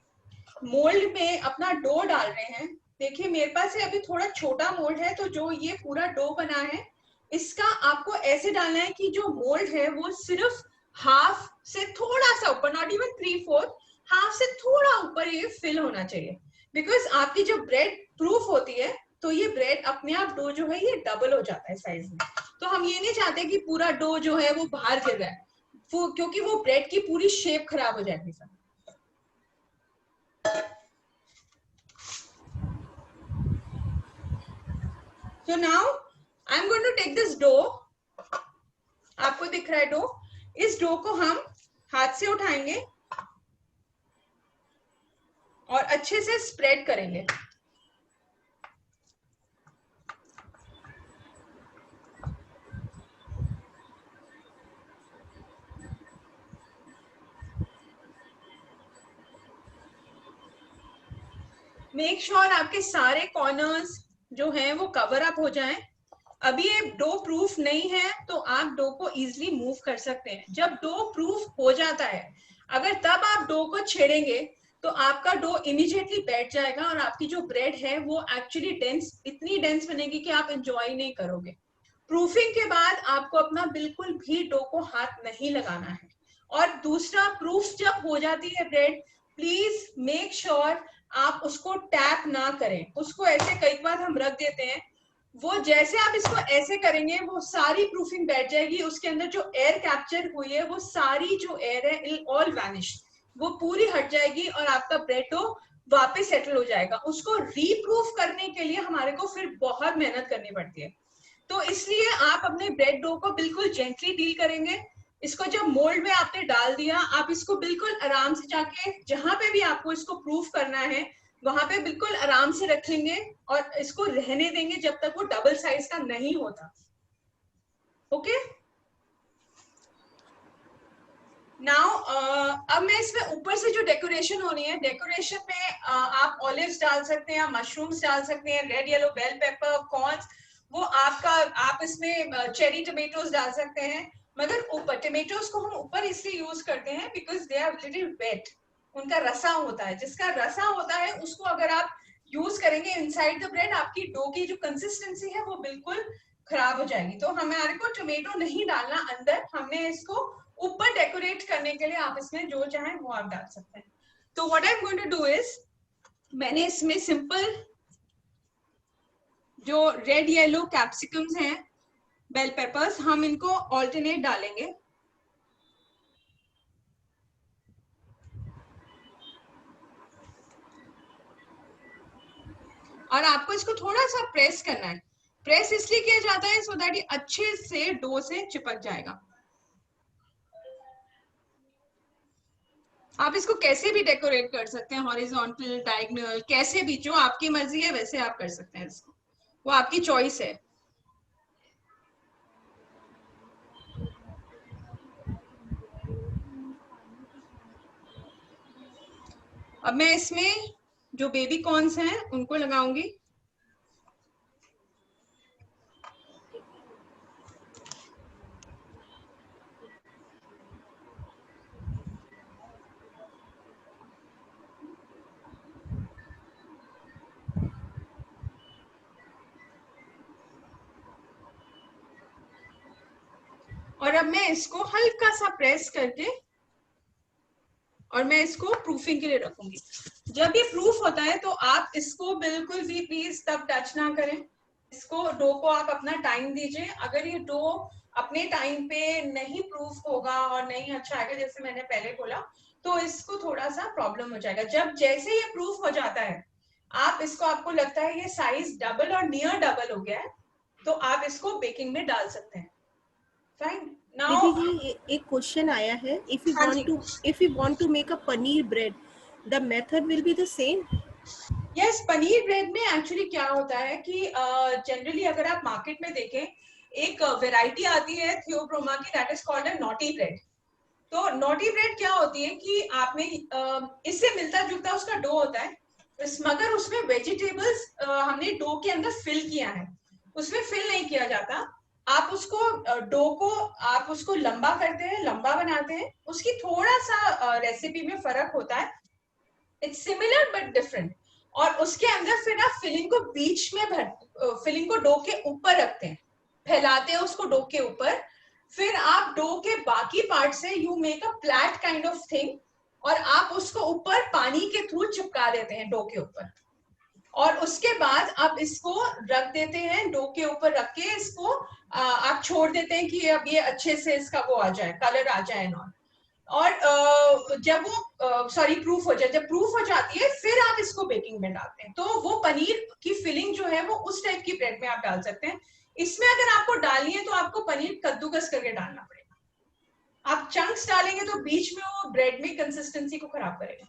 S2: मोल्ड में अपना डो डाल रहे हैं, देखिए मेरे पास है अभी थोड़ा छोटा मोल्ड है, तो जो ये पूरा डो बना है इसका आपको ऐसे डालना है कि जो मोल्ड है वो सिर्फ हाफ से थोड़ा सा ऊपर, नॉट इवन 3/4, हाफ से थोड़ा ऊपर ये फिल होना चाहिए। बिकॉज आपकी जो ब्रेड प्रूफ होती है तो ये ब्रेड अपने आप डो जो है ये डबल हो जाता है साइज में। तो हम ये नहीं चाहते कि पूरा डो जो है वो बाहर गिर रहा है, क्योंकि वो ब्रेड की पूरी शेप खराब हो जाएगी sir. So now I am going to take this dough, आपको दिख रहा है डो, इस डो को हम हाथ से उठाएंगे और अच्छे से स्प्रेड करेंगे। मेक श्योर आपके सारे कॉर्नर्स जो हैं वो कवर अप हो जाएं। अभी ये डो प्रूफ नहीं है तो आप डो को इजीली मूव कर सकते हैं। जब डो प्रूफ हो जाता है, अगर तब आप डो को छेड़ेंगे तो आपका डो इमीडिएटली बैठ जाएगा और आपकी जो ब्रेड है वो एक्चुअली डेंस, इतनी डेंस बनेगी कि आप एंजॉय नहीं करोगे। प्रूफिंग के बाद आपको अपना बिल्कुल भी डो को हाथ नहीं लगाना है। और दूसरा, प्रूफ जब हो जाती है ब्रेड, प्लीज मेक श्योर आप उसको टैप ना करें। उसको ऐसे कई बार हम रख देते हैं, वो जैसे आप इसको ऐसे करेंगे वो सारी प्रूफिंग बैठ जाएगी, उसके अंदर जो एयर कैप्चर हुई है वो सारी जो एयर है ऑल वैनिश, वो पूरी हट जाएगी और आपका ब्रेड डो वापस सेटल हो जाएगा। उसको रीप्रूफ करने के लिए हमारे को फिर बहुत मेहनत करनी पड़ती है। तो इसलिए आप अपने ब्रेड डो को बिल्कुल जेंटली डील करेंगे। इसको जब मोल्ड में आपने डाल दिया, आप इसको बिल्कुल आराम से जाके जहां पे भी आपको इसको प्रूफ करना है वहां पे बिल्कुल आराम से रखेंगे और इसको रहने देंगे जब तक वो डबल साइज का नहीं होता। ओके, नाउ अब मैं इसमें ऊपर से जो डेकोरेशन होनी है, डेकोरेशन में आप ऑलिव्स डाल सकते हैं, मशरूम्स डाल सकते हैं, red yellow bell pepper, corns, वो आपका, आप इसमें चेरी टमेटोज डाल सकते हैं। मगर ऊपर टमेटोज को हम ऊपर इसलिए यूज करते हैं because they are little wet, उनका रसा होता है, जिसका रसा होता है उसको अगर आप यूज करेंगे इनसाइड द ब्रेड, आपकी डो की जो कंसिस्टेंसी है वो बिल्कुल खराब हो जाएगी। तो हमारे को टोमेटो नहीं डालना अंदर, हमने इसको ऊपर डेकोरेट करने के लिए आप इसमें जो चाहें वो आप डाल सकते हैं। तो what I am going to do is, मैंने इसमें सिंपल जो रेड येलो कैप्सिकम्स हैं, बेल पेपर्स, हम इनको ऑल्टरनेट डालेंगे। और आपको इसको थोड़ा सा प्रेस करना है। प्रेस इसलिए किया जाता है सो दैट ये अच्छे से डो से चिपक जाएगा। आप इसको कैसे भी डेकोरेट कर सकते हैं, हॉरिजॉन्टल, डायगोनल, कैसे भी, जो आपकी मर्जी है वैसे आप कर सकते हैं इसको, वो आपकी चॉइस है। अब मैं इसमें जो बेबी कॉर्न्स हैं उनको लगाऊंगी। और अब मैं इसको हल्का सा प्रेस करके और मैं इसको प्रूफिंग के लिए रखूंगी। जब ये प्रूफ होता है तो आप इसको बिल्कुल भी प्लीज तब टच ना करें। इसको, डो को आप अपना टाइम दीजिए। अगर ये डो अपने टाइम पे नहीं प्रूफ होगा और नहीं अच्छा आएगा, जैसे मैंने पहले बोला, तो इसको थोड़ा सा प्रॉब्लम हो जाएगा। जब जैसे ये प्रूफ हो जाता है, आप इसको, आपको लगता है ये साइज डबल और नियर डबल हो गया है, तो आप इसको बेकिंग में डाल सकते हैं। फाइन।
S4: दीदी जी, एक क्वेश्चन आया है, if we want to make a paneer bread, the method will be the same?
S2: Yes, paneer bread में एक्चुअली क्या होता है कि जनरली अगर आप मार्केट में देखें, एक वैरायटी आती है थियोब्रोमा की, that is called a naughty bread. तो नॉटी ब्रेड क्या होती है कि आपने इससे मिलता जुलता उसका डो होता है, मगर उसमें वेजिटेबल्स हमने डो के अंदर फिल किया है, उसमें फिल नहीं किया जाता। आप उसको डो को आप उसको लंबा करते हैं, लंबा बनाते हैं, उसकी थोड़ा सा रेसिपी में फर्क होता है, इट्स सिमिलर बट डिफरेंट। और उसके अंदर फिर आप फिलिंग को बीच में फिलिंग को डो के ऊपर रखते हैं, फैलाते हैं उसको डो के ऊपर। फिर आप डो के बाकी पार्ट से you make a flat kind of thing और आप उसको ऊपर पानी के थ्रू चिपका देते हैं डो के ऊपर। और उसके बाद आप इसको रख देते हैं, डो के ऊपर रख के इसको आप छोड़ देते हैं कि अब ये अच्छे से इसका वो आ जाए, कलर आ जाए ना। और जब वो प्रूफ हो जाए, जब प्रूफ हो जाती है फिर आप इसको बेकिंग में डालते हैं। तो वो पनीर की फिलिंग जो है वो उस टाइप की ब्रेड में आप डाल सकते हैं। इसमें अगर आपको डालनी है तो आपको पनीर कद्दूकस करके डालना पड़ेगा। आप चंक्स डालेंगे तो बीच में वो ब्रेड में कंसिस्टेंसी को खराब करेगा।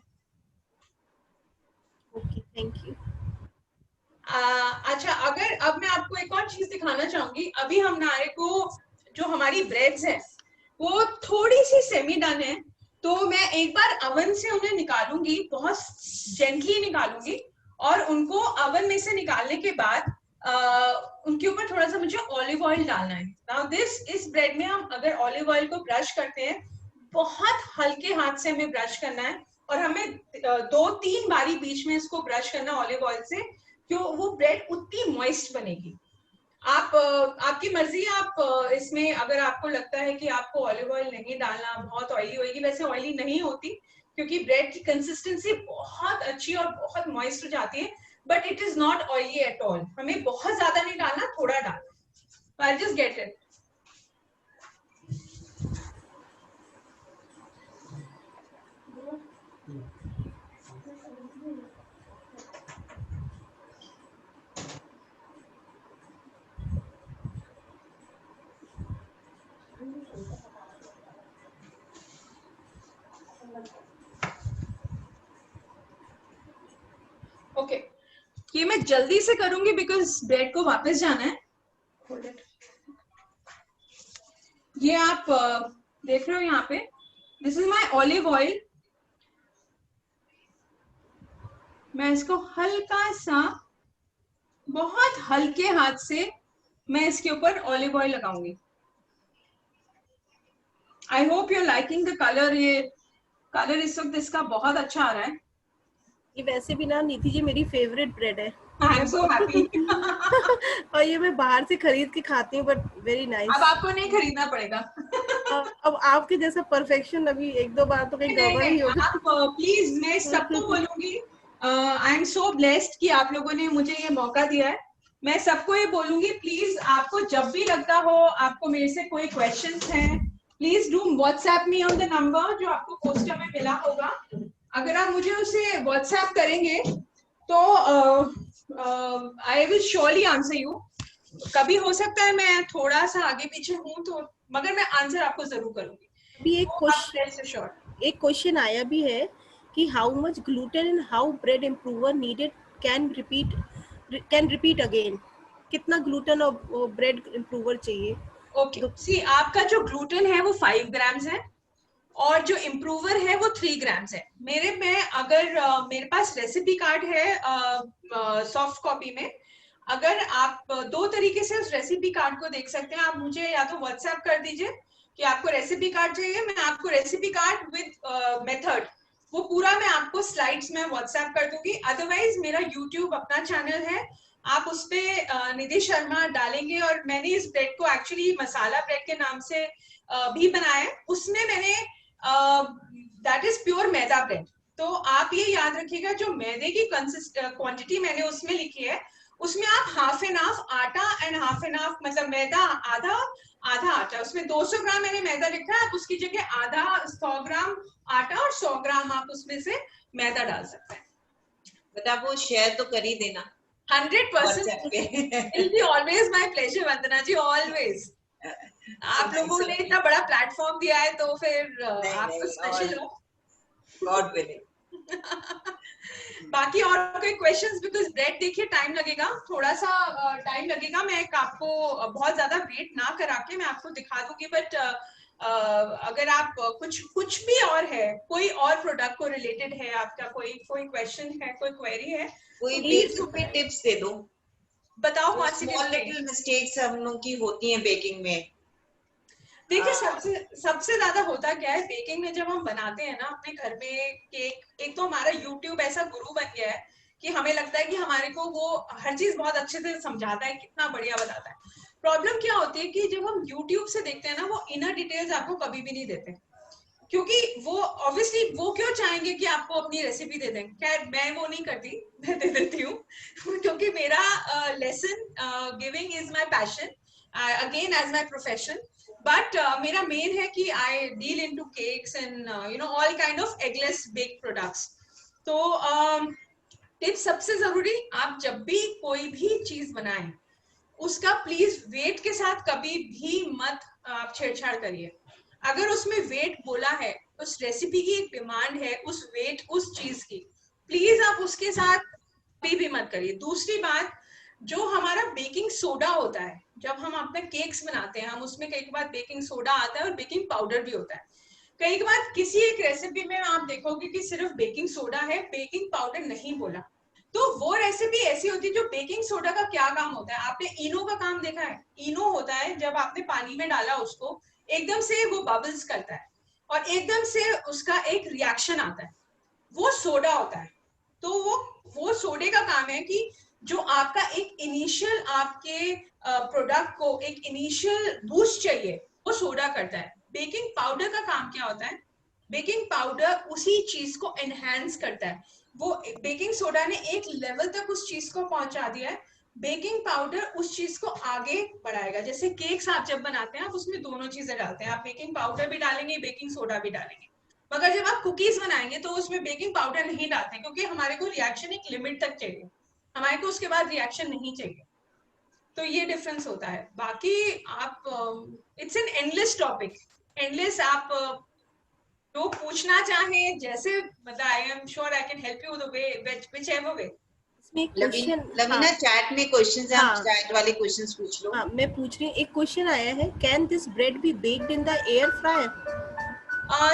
S4: Okay, thank you.
S2: अच्छा, अगर अब मैं आपको एक और चीज दिखाना चाहूंगी। अभी हमारे को जो हमारी ब्रेड्स है वो थोड़ी सी सेमी डन है, तो मैं एक बार अवन से उन्हें निकालूंगी, बहुत जेंटली निकालूंगी, और उनको अवन में से निकालने के बाद उनके ऊपर थोड़ा सा मुझे ऑलिव ऑयल डालना है। नाउ इस ब्रेड में हम अगर ऑलिव ऑयल को ब्रश करते हैं, बहुत हल्के हाथ से हमें ब्रश करना है, और हमें 2-3 बारी बीच में इसको ब्रश करना ऑलिव ऑयल से, क्यों वो ब्रेड उतनी मॉइस्ट बनेगी। आप आपकी मर्जी है, आप इसमें अगर आपको लगता है कि आपको ऑलिव ऑयल नहीं डालना, बहुत ऑयली होगी, वैसे ऑयली नहीं होती क्योंकि ब्रेड की कंसिस्टेंसी बहुत अच्छी और बहुत मॉइस्ट हो जाती है, but it is not oily at all. हमें बहुत ज्यादा नहीं डालना, थोड़ा डालना। I just get it. Okay, ये मैं जल्दी से करूंगी बिकॉज ब्रेड को वापस जाना है। ये आप देख रहे हो यहाँ पे, this is my olive oil. मैं इसको हल्का सा, बहुत हल्के हाथ से मैं इसके ऊपर ऑलिव ऑयल लगाऊंगी। I hope you liking the colour. ये कलर इस वक्त इसका बहुत अच्छा आ रहा है।
S4: ये वैसे भी ना निधि जी मेरी फेवरेट ब्रेड है।
S2: I am so happy.
S4: और ये मैं बाहर से खरीद के खाती हूँ, बट वेरी नाइस।
S2: अब आपको नहीं खरीदना पड़ेगा।
S4: अब आपके जैसा परफेक्शन अभी 1-2 बार तो कहीं गड़बड़ ही होगा।
S2: आप प्लीज, मैं सबको बोलूंगी, आई एम सो ब्लेस्ड कि आप लोगों ने मुझे ये मौका दिया है। मैं सबको ये बोलूंगी, प्लीज आपको जब भी लगता हो आपको मेरे से कोई क्वेश्चंस हैं, please do WhatsApp me on the number जो आपको पोस्टर में मिला होगा। अगर आप मुझे उसे व्हाट्सएप करेंगे तो I will surely answer you. कभी हो सकता है मैं थोड़ा सा आगे पीछे हूँ तो, मगर मैं आंसर आपको जरूर करूंगी।
S4: अभी
S2: तो
S4: एक क्वेश्चन आया भी है कि how much gluten and how bread improver needed can repeat again. कितना ग्लूटेन और ब्रेड इम्प्रूवर चाहिए?
S2: ओके, सी आपका जो ग्लूटेन है वो 5 ग्राम्स है और जो इम्प्रूवर है वो 3 ग्राम्स है। मेरे पास रेसिपी कार्ड है सॉफ्ट कॉपी में। अगर आप 2 तरीके से उस रेसिपी कार्ड को देख सकते हैं। आप मुझे या तो व्हाट्सएप कर दीजिए कि आपको रेसिपी कार्ड चाहिए, मैं आपको रेसिपी कार्ड विद मेथड वो पूरा मैं आपको स्लाइड्स में व्हाट्सएप कर दूंगी। अदरवाइज मेरा यूट्यूब अपना चैनल है, आप उस पे निधि शर्मा डालेंगे, और मैंने इस ब्रेड को एक्चुअली मसाला ब्रेड के नाम से भी बनाया है। उसमें मैंने that is pure maida bread. तो आप ये याद रखिएगा, जो मैदे की क्वांटिटी मैंने उसमें लिखी है, उसमें आप हाफ एंड हाफ आटा एंड हाफ एंड हाफ, मतलब मैदा आधा आटा। उसमें 200 ग्राम मैंने मैदा लिखा है, आप उसकी जगह आधा 100 ग्राम आटा और 100 ग्राम आप उसमें से मैदा डाल सकते हैं।
S1: बता, वो शेयर तो कर ही देना।
S2: 100% will be always my pleasure Vandana ji, always। आप लोगों ने इतना बड़ा प्लेटफॉर्म दिया है तो फिर आप तो स्पेशल हो।
S1: God willing.
S2: बाकी और कोई क्वेश्चंस? बिकॉज ब्रेड देखिए टाइम लगेगा, थोड़ा सा टाइम लगेगा। मैं आपको बहुत ज्यादा वेट ना करा के मैं आपको दिखा दूंगी, बट अगर आप कुछ भी और है, कोई और प्रोडक्ट को रिलेटेड है आपका, कोई क्वेश्चन है, कोई क्वेरी है,
S1: कोई बेसिक पे टिप्स दे दो।
S2: बताओ कौन सी
S1: स्मॉल लिटिल मिस्टेक्स हम लोग की होती हैं बेकिंग में।
S2: देखिए सबसे ज्यादा होता क्या है बेकिंग में, जब हम बनाते हैं ना अपने घर में केक, एक तो हमारा यूट्यूब ऐसा गुरु बन गया है कि हमें लगता है कि हमारे को वो हर चीज बहुत अच्छे से समझाता है, कितना बढ़िया बताता है। प्रॉब्लम क्या होती है कि जब हम यूट्यूब से देखते हैं ना, वो इनर डिटेल्स आपको कभी भी नहीं देते, क्योंकि वो ऑब्वियसली वो क्यों चाहेंगे कि आपको अपनी रेसिपी दे दें। खैर मैं वो नहीं करती, मैं दे देती हूँ क्योंकि मेरा lesson giving is my passion, again as my profession. But मेरा मेन है कि I deal into cakes and all kind of eggless bake products. तो टिप्स सबसे जरूरी, आप जब भी कोई भी चीज बनाएं उसका प्लीज वेट के साथ कभी भी मत आप छेड़छाड़ करिए। अगर उसमें वेट बोला है, उस रेसिपी की एक डिमांड है उस वेट उस चीज की, प्लीज आप उसके साथ कभी भी मत करिए। दूसरी बात, जो हमारा बेकिंग सोडा होता है, जब हम अपने केक्स बनाते हैं, हम उसमें कई बार बेकिंग सोडा आता है और बेकिंग पाउडर भी होता है। कई बार किसी एक रेसिपी में आप देखोगे कि सिर्फ बेकिंग सोडा है, बेकिंग पाउडर नहीं बोला, तो वो रेसिपी ऐसी होती है। जो बेकिंग सोडा का क्या काम होता है, आपने इनो का काम देखा है? इनो होता है जब आपने पानी में डाला उसको, एकदम से वो बबल्स करता है और एकदम से उसका एक रिएक्शन आता है, वो सोडा होता है। तो वो सोडे का काम है कि जो आपका एक इनिशियल आपके प्रोडक्ट को एक इनिशियल बूस्ट चाहिए, वो सोडा करता है। बेकिंग पाउडर का काम क्या होता है? बेकिंग पाउडर उसी चीज को एनहांस करता है। वो बेकिंग सोडा ने एक लेवल तक उस चीज को पहुंचा दिया है, बेकिंग पाउडर उस चीज को आगे बढ़ाएगा। जैसे केक्स आप जब बनाते हैं, आप उसमें दोनों चीजें डालते हैं, आप बेकिंग पाउडर भी डालेंगे, बेकिंग सोडा भी डालेंगे। मगर जब आप कुकीज बनाएंगे तो उसमें बेकिंग पाउडर नहीं डालते, क्योंकि हमारे को रिएक्शन एक लिमिट तक चाहिए, हमारे को उसके बाद रिएक्शन नहीं चाहिए। तो ये डिफरेंस होता है। बाकी आप it's an endless topic, endless. आप जो पूछना चाहें, जैसे मतलब I am sure I can help you the way which ever वे।
S4: इसमें एक क्वेश्चन,
S1: लवीना चैट में क्वेश्चंस हैं,
S4: हाँ,
S1: हम चैट वाले क्वेश्चंस पूछ लो।
S4: हाँ मैं पूछ रही हूँ, एक क्वेश्चन आया है, can this bread be baked in the air fryer?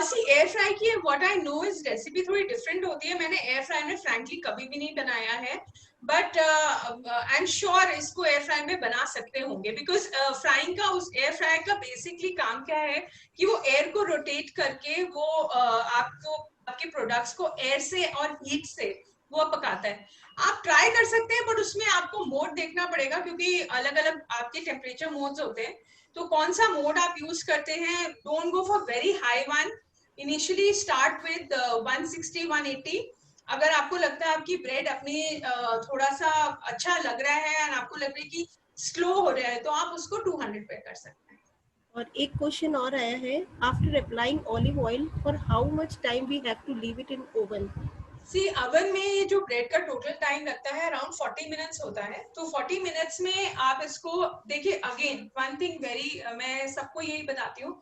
S2: See air fry की what I know is recipe थोड़ी डिफरेंट होती है। मैंने एयर फ्राई में फ्रैंकली कभी भी नहीं बनाया है, बट आई एम श्योर इसको एयर फ्राई में बना सकते होंगे, बिकॉज फ्राइंग का, उस एयर फ्राई का बेसिकली काम क्या है कि वो एयर को रोटेट करके वो आपको आपके प्रोडक्ट्स को एयर से और हीट से वो पकाता है। आप ट्राई कर सकते हैं, बट उसमें आपको मोड देखना पड़ेगा, क्योंकि अलग अलग आपके टेम्परेचर मोड्स होते हैं। तो कौन सा मोड आप यूज करते हैं, don't go for very high one, initially start with 160 180। अगर आपको लगता है आपकी ब्रेड अपनी थोड़ा सा अच्छा लग रहा है और आपको लग रहा है कि स्लो हो रहा है, तो आप उसको 200 पे कर सकते हैं।
S4: और एक क्वेश्चन और आया है, after applying olive oil for how much time we have to leave it in oven?
S2: See oven में ये जो ब्रेड का टोटल टाइम लगता है अराउंड 40 मिनट्स होता है। तो 40 मिनट्स में आप इसको देखिए, अगेन वन थिंग वेरी, मैं सबको यही बताती हूँ,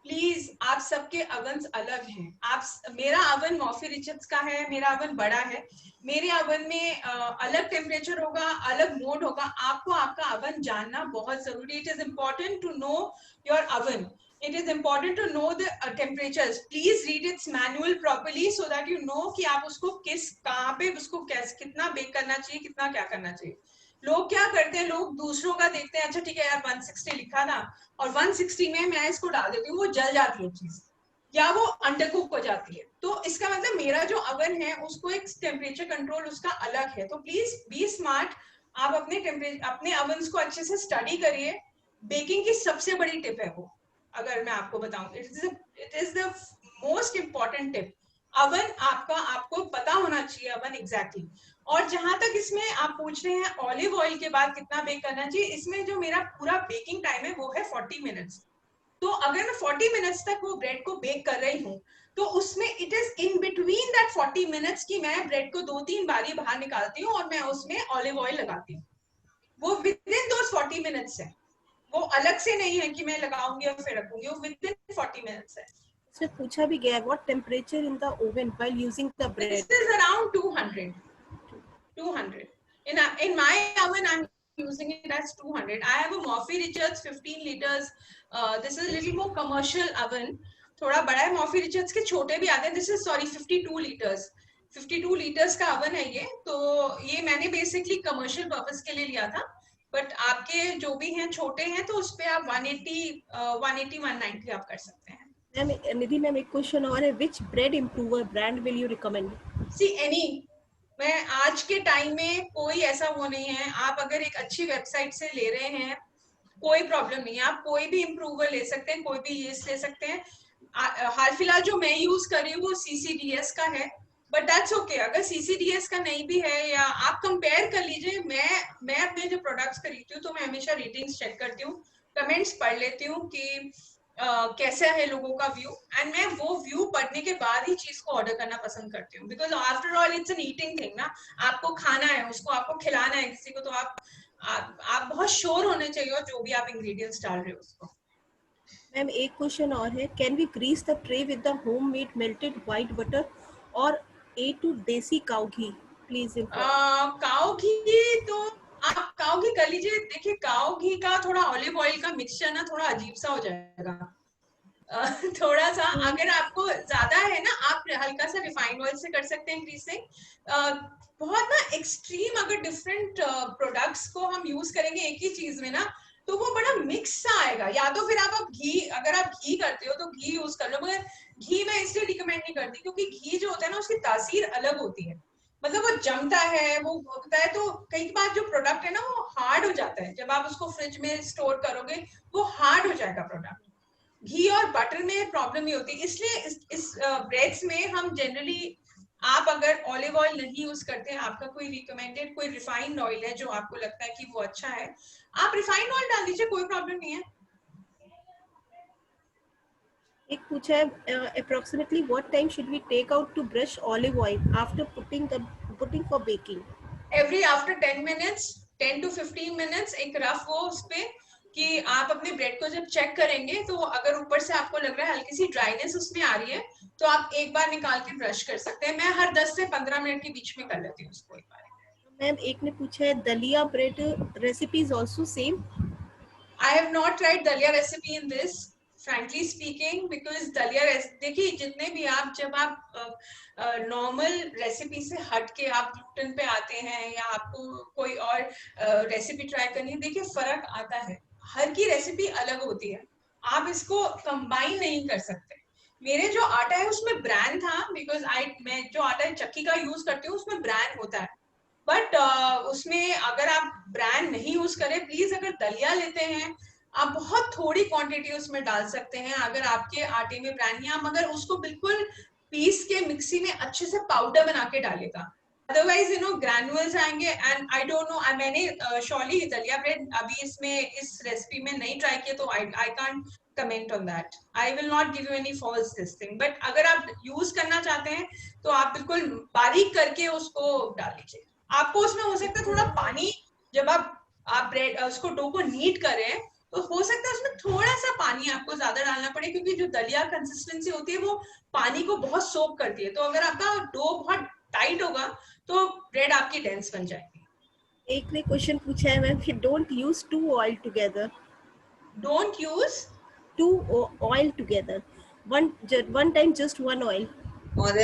S2: प्लीज आप सबके अवन्स अलग हैं। मेरा अवन मॉफी रिचर्ड्स का है, मेरा अवन बड़ा है, मेरे अवन में अलग टेम्परेचर होगा, अलग मोड होगा। आपको आपका अवन जानना बहुत जरूरी है। It is important to know your oven. It is important to know the temperatures. Please read its manual properly so that you know कि आप उसको कहाँ पे उसको कैसे कितना बेक करना चाहिए, कितना क्या करना चाहिए। लोग क्या करते हैं, लोग दूसरों का देखते हैं, अच्छा ठीक है यार 160 लिखा था और 160 में मैं इसको डाल देती हूँ, वो जल जाती है चीज या वो अंडर कुक हो जाती है। तो इसका मतलब मेरा जो अवन है उसको एक टेम्परेचर कंट्रोल उसका अलग है। तो प्लीज बी स्मार्ट, आप अपने अवन को अच्छे से स्टडी करिए। बेकिंग की सबसे बड़ी टिप है वो, अगर मैं आपको बताऊं, it is the most important tip. Oven आपको पता होना चाहिए अवन एग्जैक्टली। और जहां तक इसमें आप पूछ रहे हैं ऑलिव ऑयल के बाद कितना बेक करना चाहिए, इसमें जो मेरा पूरा बेकिंग टाइम है वो है 40 मिनट्स। तो अगर मैं 40 मिनट्स तक वो ब्रेड को बेक कर रही हूँ, तो उसमें it is in between that 40 minutes की मैं ब्रेड को 2-3 बारी बाहर निकालती हूँ और मैं उसमें ऑलिव ऑयल लगाती हूँ। वो विद इन दोस 40 मिनट्स है, वो अलग से नहीं है कि मैं लगाऊंगी और फिर रखूंगी, वो विद इन 40 मिनट्स है।
S4: इसमें पूछा भी गया है, what temperature in the oven while using the bread?
S2: This is around 200. In my oven I'm using it as 200. I have a Morphy Richards 15 liters. This is a little more commercial oven. थोड़ा बड़ा है, Murphy Richards के छोटे भी आते हैं। This is sorry 52 litres, 52 litres का oven है ये। तो ये मैंने बेसिकली कमर्शियल पर्पस के लिए लिया था, बट आपके जो भी हैं छोटे हैं तो उस पे आप 180 190 आप कर सकते हैं।
S4: मैम, निधि मैम, एक क्वेश्चन और है, which bread improver brand will you recommend?
S2: See any, मैं आज के टाइम में कोई ऐसा वो नहीं है। आप अगर एक अच्छी वेबसाइट से ले रहे हैं कोई प्रॉब्लम नहीं है, आप कोई भी इम्प्रूवर ले सकते हैं, कोई भी यीस्ट ले सकते हैं। हाल फिलहाल जो मैं यूज कर रही हूँ वो CCDS का है, बट दैट्स ओके। अगर CCDS का नहीं भी है, या आप कंपेयर कर लीजिए। मैं अपने जो प्रोडक्ट्स खरीदती हूँ तो मैं हमेशा रेटिंग्स चेक करती हूँ, कमेंट्स पढ़ लेती हूँ कि कैसा है लोगों का व्यू, एंड मैं वो व्यू पढ़ने के बाद ही चीज को ऑर्डर करना पसंद करती हूँ। Because after all it's an eating thing ना, आपको खाना है, उसको आपको खिलाना है किसी को, तो आप आप बहुत श्योर होने चाहिए जो भी आप इंग्रेडिएंट्स डाल रहे हो उसको।
S4: मैम एक क्वेश्चन और है, can we grease the tray with the homemade melted white butter और A2 देसी काऊ घी प्लीज इन्फॉर्म।
S2: काऊ घी तो आप काऊ घी कर लीजिए। देखिए काऊ घी का थोड़ा ऑलिव ऑयल का मिक्सचर ना थोड़ा अजीब सा हो जाएगा। थोड़ा सा अगर आपको ज्यादा है ना, आप हल्का सा रिफाइंड ऑयल से कर सकते हैं ग्रीसिंग। बहुत ना एक्सट्रीम अगर डिफरेंट प्रोडक्ट्स को हम यूज करेंगे एक ही चीज में ना, तो वो बड़ा मिक्स सा आएगा। या तो फिर आप घी, अगर आप घी करते हो तो घी यूज कर लो, मगर घी मैं इसलिए रिकमेंड नहीं करती क्योंकि घी जो होता है ना उसकी तासीर अलग होती है। मतलब वो जमता है, वो होता है, तो कई बार जो प्रोडक्ट है ना वो हार्ड हो जाता है। जब आप उसको फ्रिज में स्टोर करोगे वो हार्ड हो जाएगा प्रोडक्ट। घी और बटर में प्रॉब्लम ही होती है। इसलिए इस ब्रेड्स में हम जनरली, आप अगर ऑलिव ऑयल नहीं यूज करते हैं, आपका कोई रिकमेंडेड कोई रिफाइंड ऑयल है जो आपको लगता है कि वो अच्छा है, आप रिफाइंड ऑयल डाल दीजिए, कोई प्रॉब्लम नहीं है।
S4: एक पूछा है, approximately what time should we take out to brush olive oil after putting for baking.
S2: Every after 10 minutes, 10 to 15 minutes एक रफ वो उस पे कि आप अपने ब्रेड को जब चेक करेंगे तो अगर ऊपर से आपको लग रहा है हल्की सी ड्राइनेस उसमें आ रही है तो आप एक बार निकाल के ब्रश कर सकते हैं। मैं हर 10 से 15 मिनट के बीच में कर लेती हूँ उसको एक बार।
S4: मैम एक ने पूछा है, दलिया bread recipe is also same.
S2: I have not tried dalia recipe in this, frankly speaking, because dalia देखिए जितने भी आप, जब आप नॉर्मल रेसिपी से हट के आप ग्लूटेन पे आते हैं या आपको कोई और रेसिपी ट्राई करनी है, देखिए फर्क आता है। हर की रेसिपी अलग होती है, आप इसको कंबाइन नहीं कर सकते। मेरे जो आटा है उसमें ब्रांड था, बिकॉज मैं जो आटा चक्की का यूज करती हूँ उसमें ब्रांड होता है। बट उसमें अगर आप ब्रांड नहीं यूज करें, प्लीज अगर दलिया लेते हैं आप बहुत थोड़ी क्वांटिटी उसमें डाल सकते हैं। अगर आपके आटे में ब्रांड नहीं, आप मगर उसको बिल्कुल पीस के मिक्सी में अच्छे से पाउडर बना के डालेगा, अदरवाइज ग्रैनुअल्स आएंगे। एंड आई डोंट नो, मैंने श्योरली दलिया ब्रेड अभी इसमें इस रेसिपी में नहीं ट्राई किया, तो I can't comment on that. I will not give you any false this thing, but अगर आप यूज करना चाहते हैं तो आप बिल्कुल बारीक करके उसको डाल लीजिए। आपको उसमें हो सकता है थोड़ा पानी, जब आप ब्रेड उसको डो को नीट कर रहे हैं तो हो सकता है उसमें थोड़ा सा पानी आपको ज्यादा डालना पड़े, क्योंकि जो दलिया कंसिस्टेंसी होती है वो पानी को बहुत सोक करती है। तो अगर आपका डो बहुत टाइट होगा तो ब्रेड आपकी डेंस बन जाएगी।
S4: एक ने क्वेश्चन पूछा है मैम कि don't use two oil together.
S2: Don't use
S4: two oil together, one time just one oil.
S1: और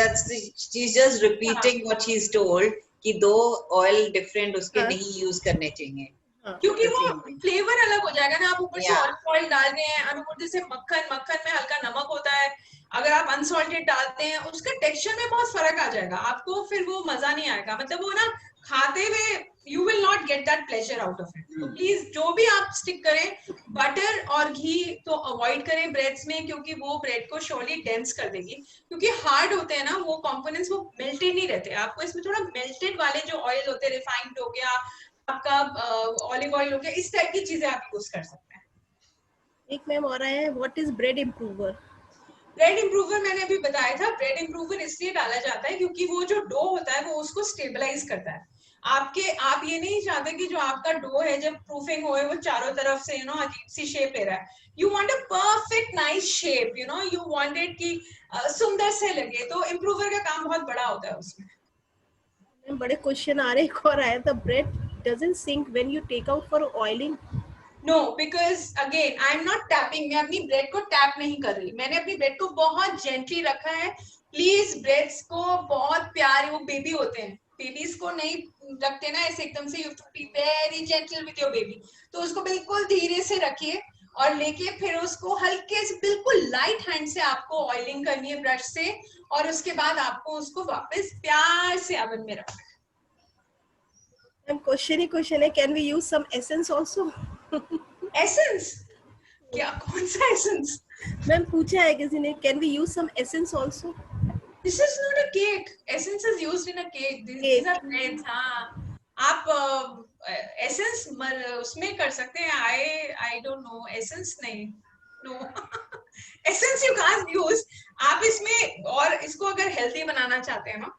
S1: she's just repeating what she's told कि दो ऑयल डिफरेंट उसके नहीं यूज करने चाहिए,
S2: क्योंकि वो फ्लेवर अलग हो जाएगा ना। आप ऊपर से
S1: Yeah.
S2: ऑलिव ऑयल डाल रहे हैं और ऊपर से मक्खन में हल्का नमक होता है। अगर आप अनसॉल्टेड डालते हैं उसका टेक्सचर में बहुत फर्क आ जाएगा, आपको फिर वो मजा नहीं आएगा। मतलब वो ना खाते हुए you will not get that pleasure out of it. तो प्लीज जो भी आप स्टिक करें, बटर और घी तो अवॉइड करें ब्रेड्स में, क्योंकि वो ब्रेड को श्योरली डेंस कर देगी। क्योंकि हार्ड होते हैं ना वो कंपोनेंट्स, वो मेल्टेड नहीं रहते। आपको इसमें थोड़ा मेल्टेड वाले जो ऑयल होते हैं, रिफाइंड हो गया आपका, ऑलिव ऑयल हो गया, इस टाइप की चीजें आप यूज कर सकते हैं।
S4: एक मैम और आया है, what is bread improver.
S2: Bread improver मैंने अभी बताया था। ब्रेड इम्प्रूवर इसलिए डाला जाता है क्योंकि वो जो डो होता है वो उसको स्टेबलाइज करता है। आप ये नहीं चाहते कि जो आपका डो है जब प्रूफिंग हो वो चारों तरफ से अजीब सी शेप ले रहा है। You want a perfect nice shape, you want it कि सुंदर से लगे। तो इम्प्रूवर का काम बहुत बड़ा होता है उसमें।
S4: बड़े क्वेश्चन आ रहे, एक और आया था, bread doesn't sink when you take out for oiling.
S2: No, because again I am not tapping. मैं अपनी ब्रेड को टैप नहीं कर रही, मैंने अपनी ब्रेड को बहुत जेंटली रखा है। प्लीज ब्रेड्स को बहुत प्यारे, वो बेबी होते हैं, बेबीज को नहीं रखते ना ऐसे एकदम से। You to be very gentle with your baby. तो उसको बिल्कुल धीरे से रखिए और लेके फिर उसको हल्के से बिल्कुल लाइट हैंड से आपको ऑयलिंग करनी है ब्रश से, और उसके बाद आपको उसको वापस प्यार से ओवन में रखना है।
S4: क्वेश्चन ही क्वेश्चन है, can we use some essence also.
S2: Essence? क्या, कौन सा एसेंस?
S4: मैम पूछा है किसी ने, can we use some essence also.
S2: This is not a cake. Essence is used in a cake. These are breads. हाँ, आप एसेंस उसमें कर सकते हैं। I don't know. एसेंस नहीं, no. Essence you can't use. आप इसमें, और इसको अगर हेल्दी बनाना चाहते हैं ना,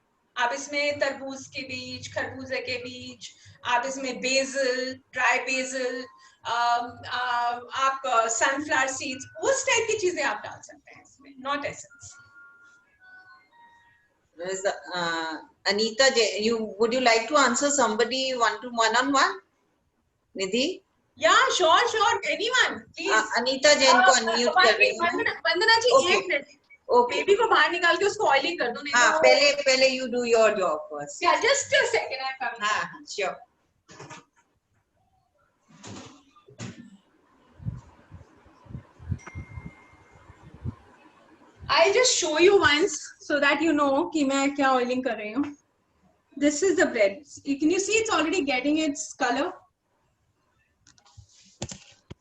S2: आप इसमें तरबूज के बीज, खरबूजे के बीज, आप इसमें बेसिल, ड्राई बेसिल, आप सनफ्लावर सीड्स, उस टाइप की चीजें आप डाल सकते हैं इसमें, not essence.
S1: Anita, would you like to answer somebody one on one? Nidhi?
S2: Yeah, sure, anyone, please.
S1: Anita Jain को unmute कर रही हूँ.
S2: वंदना जी,
S1: Okay.
S2: एक मिनट.
S1: Okay.
S2: बेबी को बाहर निकाल के उसको ऑयलिंग कर दो, नहीं
S1: हाँ,
S2: तो वो...
S1: पहले you do your job first.
S2: Yeah, just a second, I'm coming.
S1: हाँ, sure.
S2: I'll just show you once so that you know कि मैं क्या ऑयलिंग कर रही हूँ. This is the bread. Can you see it's already getting its color?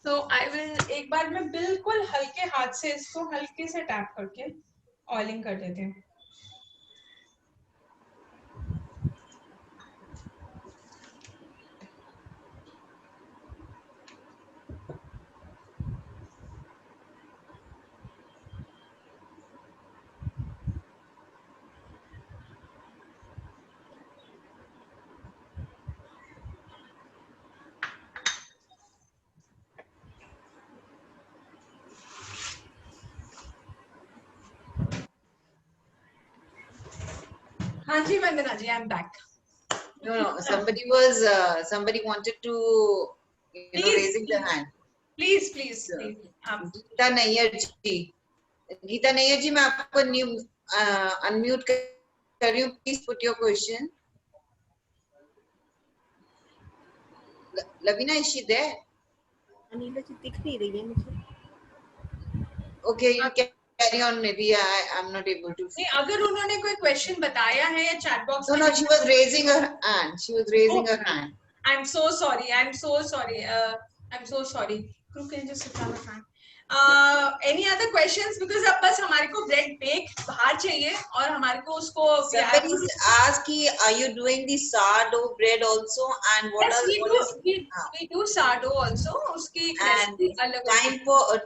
S2: So I will एक बार मैं बिल्कुल हल्के हाथ से इसको हल्के से टैप करके ऑयलिंग कर देती हूँ. हाँ जी वंदना जी, I'm back.
S1: No, somebody wanted to, raising the hand.
S2: Please.
S1: Gita Nayyar जी, मैं आपको अनम्यूट कर रही हूँ. Please put your question. Lavina, is she there?
S4: Anila जी दिख नहीं रही है मुझे.
S1: Okay, you can carry on. Maybe I'm not able to.
S2: नहीं, अगर उन्होंने कोई क्वेश्चन बताया है या चैट बॉक्स में.
S1: No, she was raising her hand.
S2: I'm so sorry. I'm so sorry. Can you just sit down the fan? Any other questions? Because अब बस हमारे को bread bake बाहर चाहिए और हमारे को उसको.
S1: Somebody asked, are you doing the sourdough bread also? And what
S2: yes,
S1: else?
S2: We do sourdough also. उसकी
S1: recipe अलग.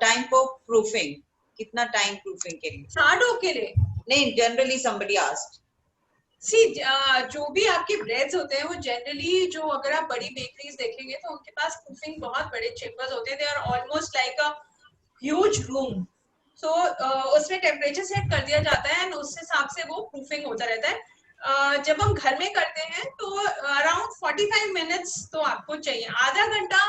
S1: Time for proofing. कितना time proofing के लिए?
S2: sourdough के लिए?
S1: नहीं, generally somebody asked.
S2: See, जो भी आपके ब्रेड्स होते हैं वो जनरली जो अगर आप बड़ी बेकरीज देखेंगे तो उनके पास प्रूफिंग बहुत बड़े चेम्बर्स होते हैं. They are almost like a huge room. So उसमें टेम्परेचर सेट कर दिया जाता है एंड उस हिसाब से वो प्रूफिंग होता रहता है. जब हम घर में करते हैं तो अराउंड 45 मिनट्स तो आपको चाहिए. आधा घंटा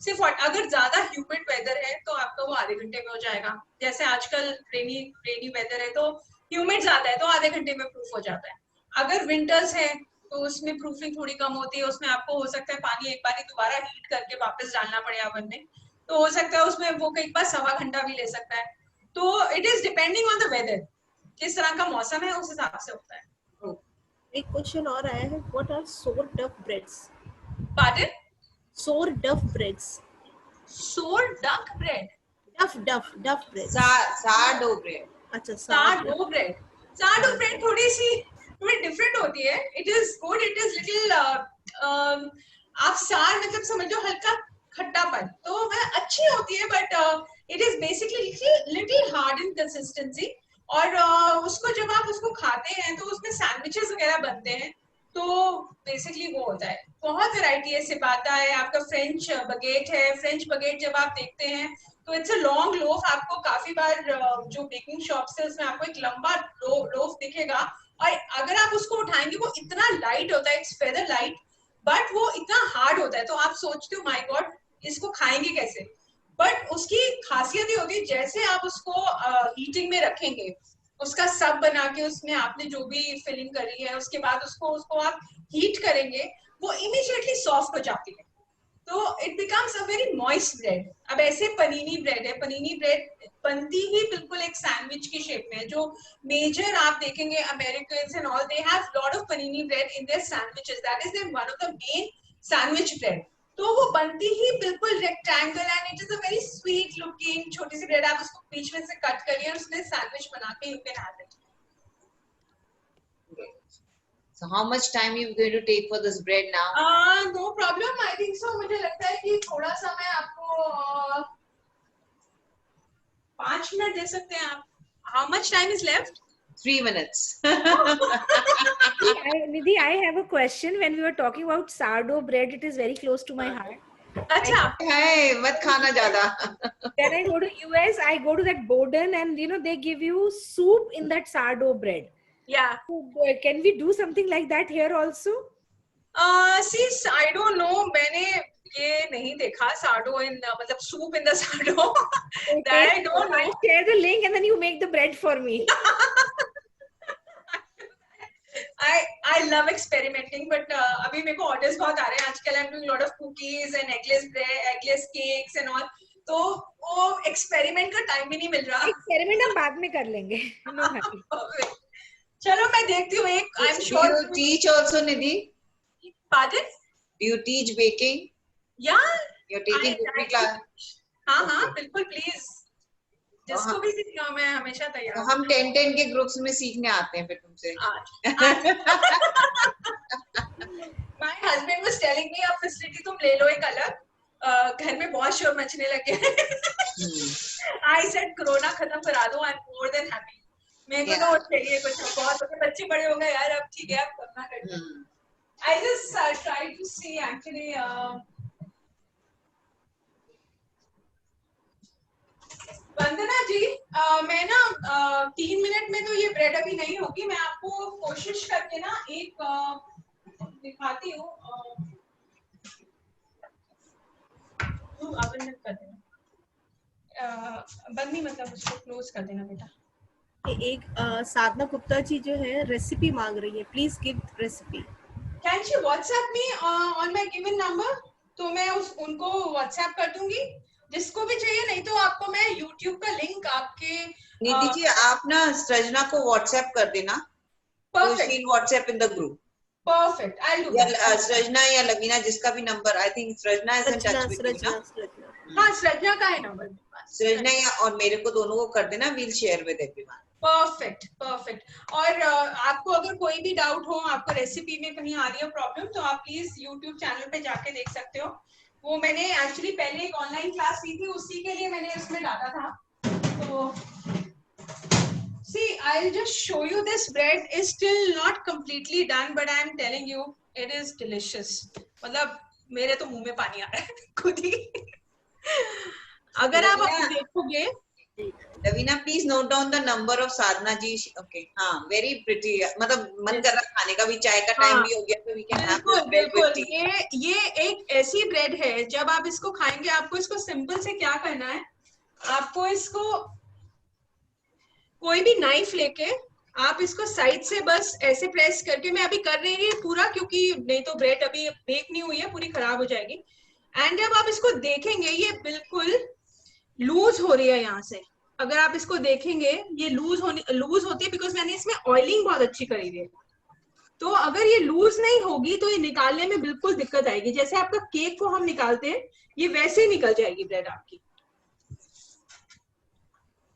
S2: सिर्फ, अगर ज्यादा ह्यूमिड वेदर है तो आपका वो आधे घंटे में हो जाएगा. जैसे आजकल रेनी वेदर है तो ह्यूमिड ज्यादा है तो आधे घंटे में प्रूफ हो जाता है. अगर विंटर्स है तो उसमें प्रूफिंग थोड़ी कम होती है. उसमें आपको हो सकता है पानी एक बार दोबारा हीट करके वापस डालना पड़े ओवन में, तो हो सकता है उसमें वो कई बार 1.25 घंटा भी ले सकता है. तो it is depending on the weather, किस तरह का मौसम है उस हिसाब से होता है.
S4: एक क्वेश्चन और आया है, व्हाट आर सोर डक ब्रेड्स?
S2: पार्डन?
S4: सोर डफ ब्रेड्स.
S2: सोर डक ब्रेड?
S4: डफ ब्रेड.
S1: sourdough bread.
S4: अच्छा,
S2: sourdough bread. sourdough bread थोड़ी डिफरेंट होती है. It is good. It is little आप सार मतलब समझो हल्का खट्टापन, तो वह अच्छी होती है. But it is basically little hard in consistency. और उसको जब आप उसको खाते हैं तो उसमें सैंडविचेस वगैरह बनते हैं. तो बेसिकली वो होता है. बहुत वैरायटी है. सिपाता है, आपका फ्रेंच बगेट है. फ्रेंच बगेट जब आप देखते हैं तो इट्स अ लॉन्ग लोफ. आपको काफी बार जो बेकिंग शॉप्स है उसमें आपको एक लंबा लोफ दिखेगा और अगर आप उसको उठाएंगे वो इतना लाइट होता है. इट्स फेदर लाइट बट वो इतना हार्ड होता है. तो आप सोचते हो माय गॉड इसको खाएंगे कैसे. बट उसकी खासियत ये होती है जैसे आप उसको हीटिंग में रखेंगे, उसका सब बना के उसमें आपने जो भी फिलिंग करी है उसके बाद उसको आप हीट करेंगे, वो इमीडिएटली सॉफ्ट हो जाती है. तो it becomes a very moist bread. अब ऐसे पनीनी ब्रेड है. पनीनी ब्रेड बनती ही बिल्कुल एक सैंडविच की शेप में है. जो मेजर आप देखेंगे Americans and all, they have lot of panini bread in their sandwiches. That is their one of the main sandwich bread. तो वो बनती ही बिल्कुल rectangle and it is a very sweet looking छोटी सी ब्रेड. आप उसको बीच में से कट करिए और उसमें सैंडविच बना के you can have it.
S1: So how much time you going to take for this bread now?
S2: No problem. I think so. मुझे लगता है कि थोड़ा सा मैं आपको 5 मिनट दे सकते हैं आप. How much time is left?
S1: 3 minutes.
S3: Nidhi, I have a question. When we were talking about sourdough bread, it is very close to my heart.
S2: अच्छा,
S1: है मत खाना ज्यादा.
S3: When I go to US, I go to that Bowden, and they give you soup in that sourdough bread.
S2: yeah.
S3: So, can we do something like that here also?
S2: See, I don't know. मैंने ये नहीं देखा sourdough in मतलब soup in the sourdough. That I don't know.
S3: I'll share the link and then you make the bread for me.
S2: I love experimenting, but अभी मेरे को orders बहुत आ रहे हैं आजकल. I'm doing a lot of cookies and eggless bread, eggless cakes and all. तो वो experiment का time भी नहीं मिल रहा.
S3: Experiment हम बाद में कर लेंगे. No hurry.
S2: चलो मैं देखती हूँ एक. I'm sure.
S1: Do you teach also, Nidhi?
S2: Pardon?
S1: Do you teach baking?
S2: Yeah.
S1: You're taking cooking class.
S2: हाँ बिल्कुल please. जिसको भी सीखना मैं हमेशा तैयार.
S1: तो हम 10-10 के ग्रुप्स में सीखने आते हैं फिर तुमसे.
S2: My husband was telling me अब facility तुम ले लो एक अलग. घर में बहुत शोर मचने लगे. I said कोरोना खत्म करा दो. I'm more than happy. मेरे को तो चाहिए कुछ बहुत बच्चे बड़े हो गए यार अब ठीक है अब करना करना. I just tried to see actually. वंदना जी, मैं ना 3 मिनट में तो ये ब्रेड अभी नहीं होगी. मैं आपको कोशिश करके ना एक दिखाती हूँ. ओवन में कर देना. बंद नहीं मतलब उसको क्लोज कर देना बेटा.
S4: एक साधना गुप्ता जी जो है रेसिपी मांग रही है. Please give recipe.
S2: Can she WhatsApp me on my given number? तो मैं उनको व्हाट्सएप कर दूंगी जिसको भी चाहिए. नहीं तो आपको मैं YouTube का लिंक आपके.
S1: निधि जी आप ना सृजना को व्हाट्सएप कर देना.
S2: Perfect.
S1: WhatsApp in the group.
S2: Perfect. I will do.
S1: सृजना या लवीना जिसका भी number. I think Srijana is in touch with you ना.
S2: हाँ सृजना का है नंबर.
S1: सृजना या और मेरे को दोनों को कर देना. We'll share with everyone.
S2: Perfect perfect. और आपको अगर कोई भी डाउट हो, आपको रेसिपी में कहीं आ रही है प्रॉब्लम, तो आप प्लीज YouTube चैनल पे जाके देख सकते हो. वो मैंने एक्चुअली पहले एक ऑनलाइन क्लास ली थी, उसी के लिए मैंने इसमें डाला था. तो see, I'll just show you. This bread is still not completely done, but I am telling you it is delicious. मतलब मेरे तो मुंह में पानी आ रहा है खुद ही. अगर आप देखोगे.
S1: Lavina please note down the number of Sadhana ji. Okay हाँ वेरी प्रिटी. मतलब मन कर रहा खाने का भी. चाय का टाइम भी हो गया तो वी कैन हैव.
S2: बिल्कुल. ये एक ऐसी ब्रेड है जब आप इसको खाएंगे आपको इसको सिंपल से क्या करना है. आपको इसको कोई भी नाइफ लेके आप इसको साइड से बस ऐसे प्रेस करके. मैं अभी कर रही हूँ पूरा क्योंकि नहीं तो ब्रेड अभी बेक नहीं हुई है, पूरी खराब हो जाएगी. एंड जब आप इसको देखेंगे ये बिल्कुल लूज हो रही है यहाँ से. अगर आप इसको देखेंगे ये लूज होती है बिकॉज मैंने इसमें ऑयलिंग बहुत अच्छी करी है. तो अगर ये लूज नहीं होगी तो ये निकालने में बिल्कुल दिक्कत आएगी. जैसे आपका केक को हम निकालते हैं ये वैसे ही निकल जाएगी ब्रेड आपकी.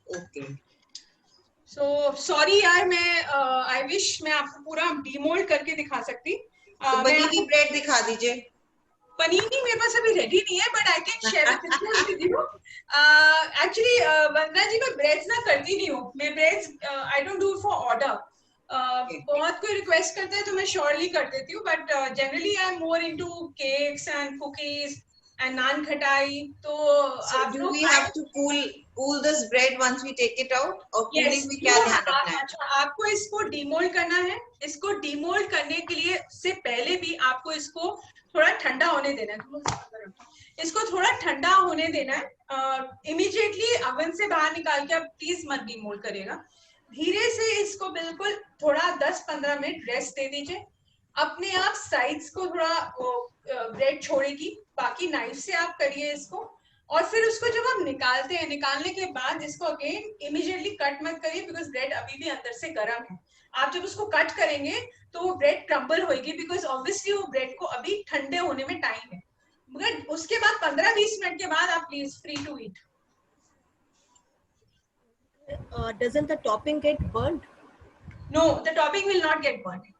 S1: ओके
S2: सो सॉरी यार. मैं आई विश मैं आपको पूरा डीमोल्ड करके दिखा सकती.
S1: बनी हुई ब्रेड दिखा दीजिए.
S2: पनीनी मेरे पास अभी रेडी नहीं है but I can share with you. Actually Vandana ji मैं ब्रेड्स ना करती नहीं हूँ. मैं breads I don't do for order. बहुत कोई रिक्वेस्ट करते हैं तो मैं श्योरली कर देती हूँ. But generally I am more into cakes and cookies and naan khatai. तो आप
S1: do we have to cool this bread once we take it out or cooling में क्या ध्यान रखना है?
S2: अच्छा आपको इसको डीमोल्ड करना है. इसको डीमोल्ड करने के लिए से पहले भी आपको इसको थोड़ा ठंडा होने देना है. इसको थोड़ा ठंडा होने देना है. इमीडिएटली ओवन से बाहर निकाल के आप प्लीज मत डीमोल्ड करेगा. धीरे से इसको बिल्कुल थोड़ा 10-15 मिनट रेस्ट दे दीजिए. अपने आप साइड्स को थोड़ा ब्रेड छोड़ेगी. बाकी नाइफ से आप करिए इसको. और फिर उसको जब आप निकालते हैं, निकालने के बाद इसको अगेन इमीडिएटली कट मत करिए बिकॉज ब्रेड अभी भी अंदर से गर्म है. आप जब उसको कट करेंगे तो वो ब्रेड क्रम्बल होगी बिकॉज ऑब्वियसली वो ब्रेड को अभी ठंडे होने में टाइम है. मगर उसके बाद 15-20 मिनट के बाद आप please free to eat.
S4: Doesn't the topping get burnt?
S2: No, the topping will not get burnt.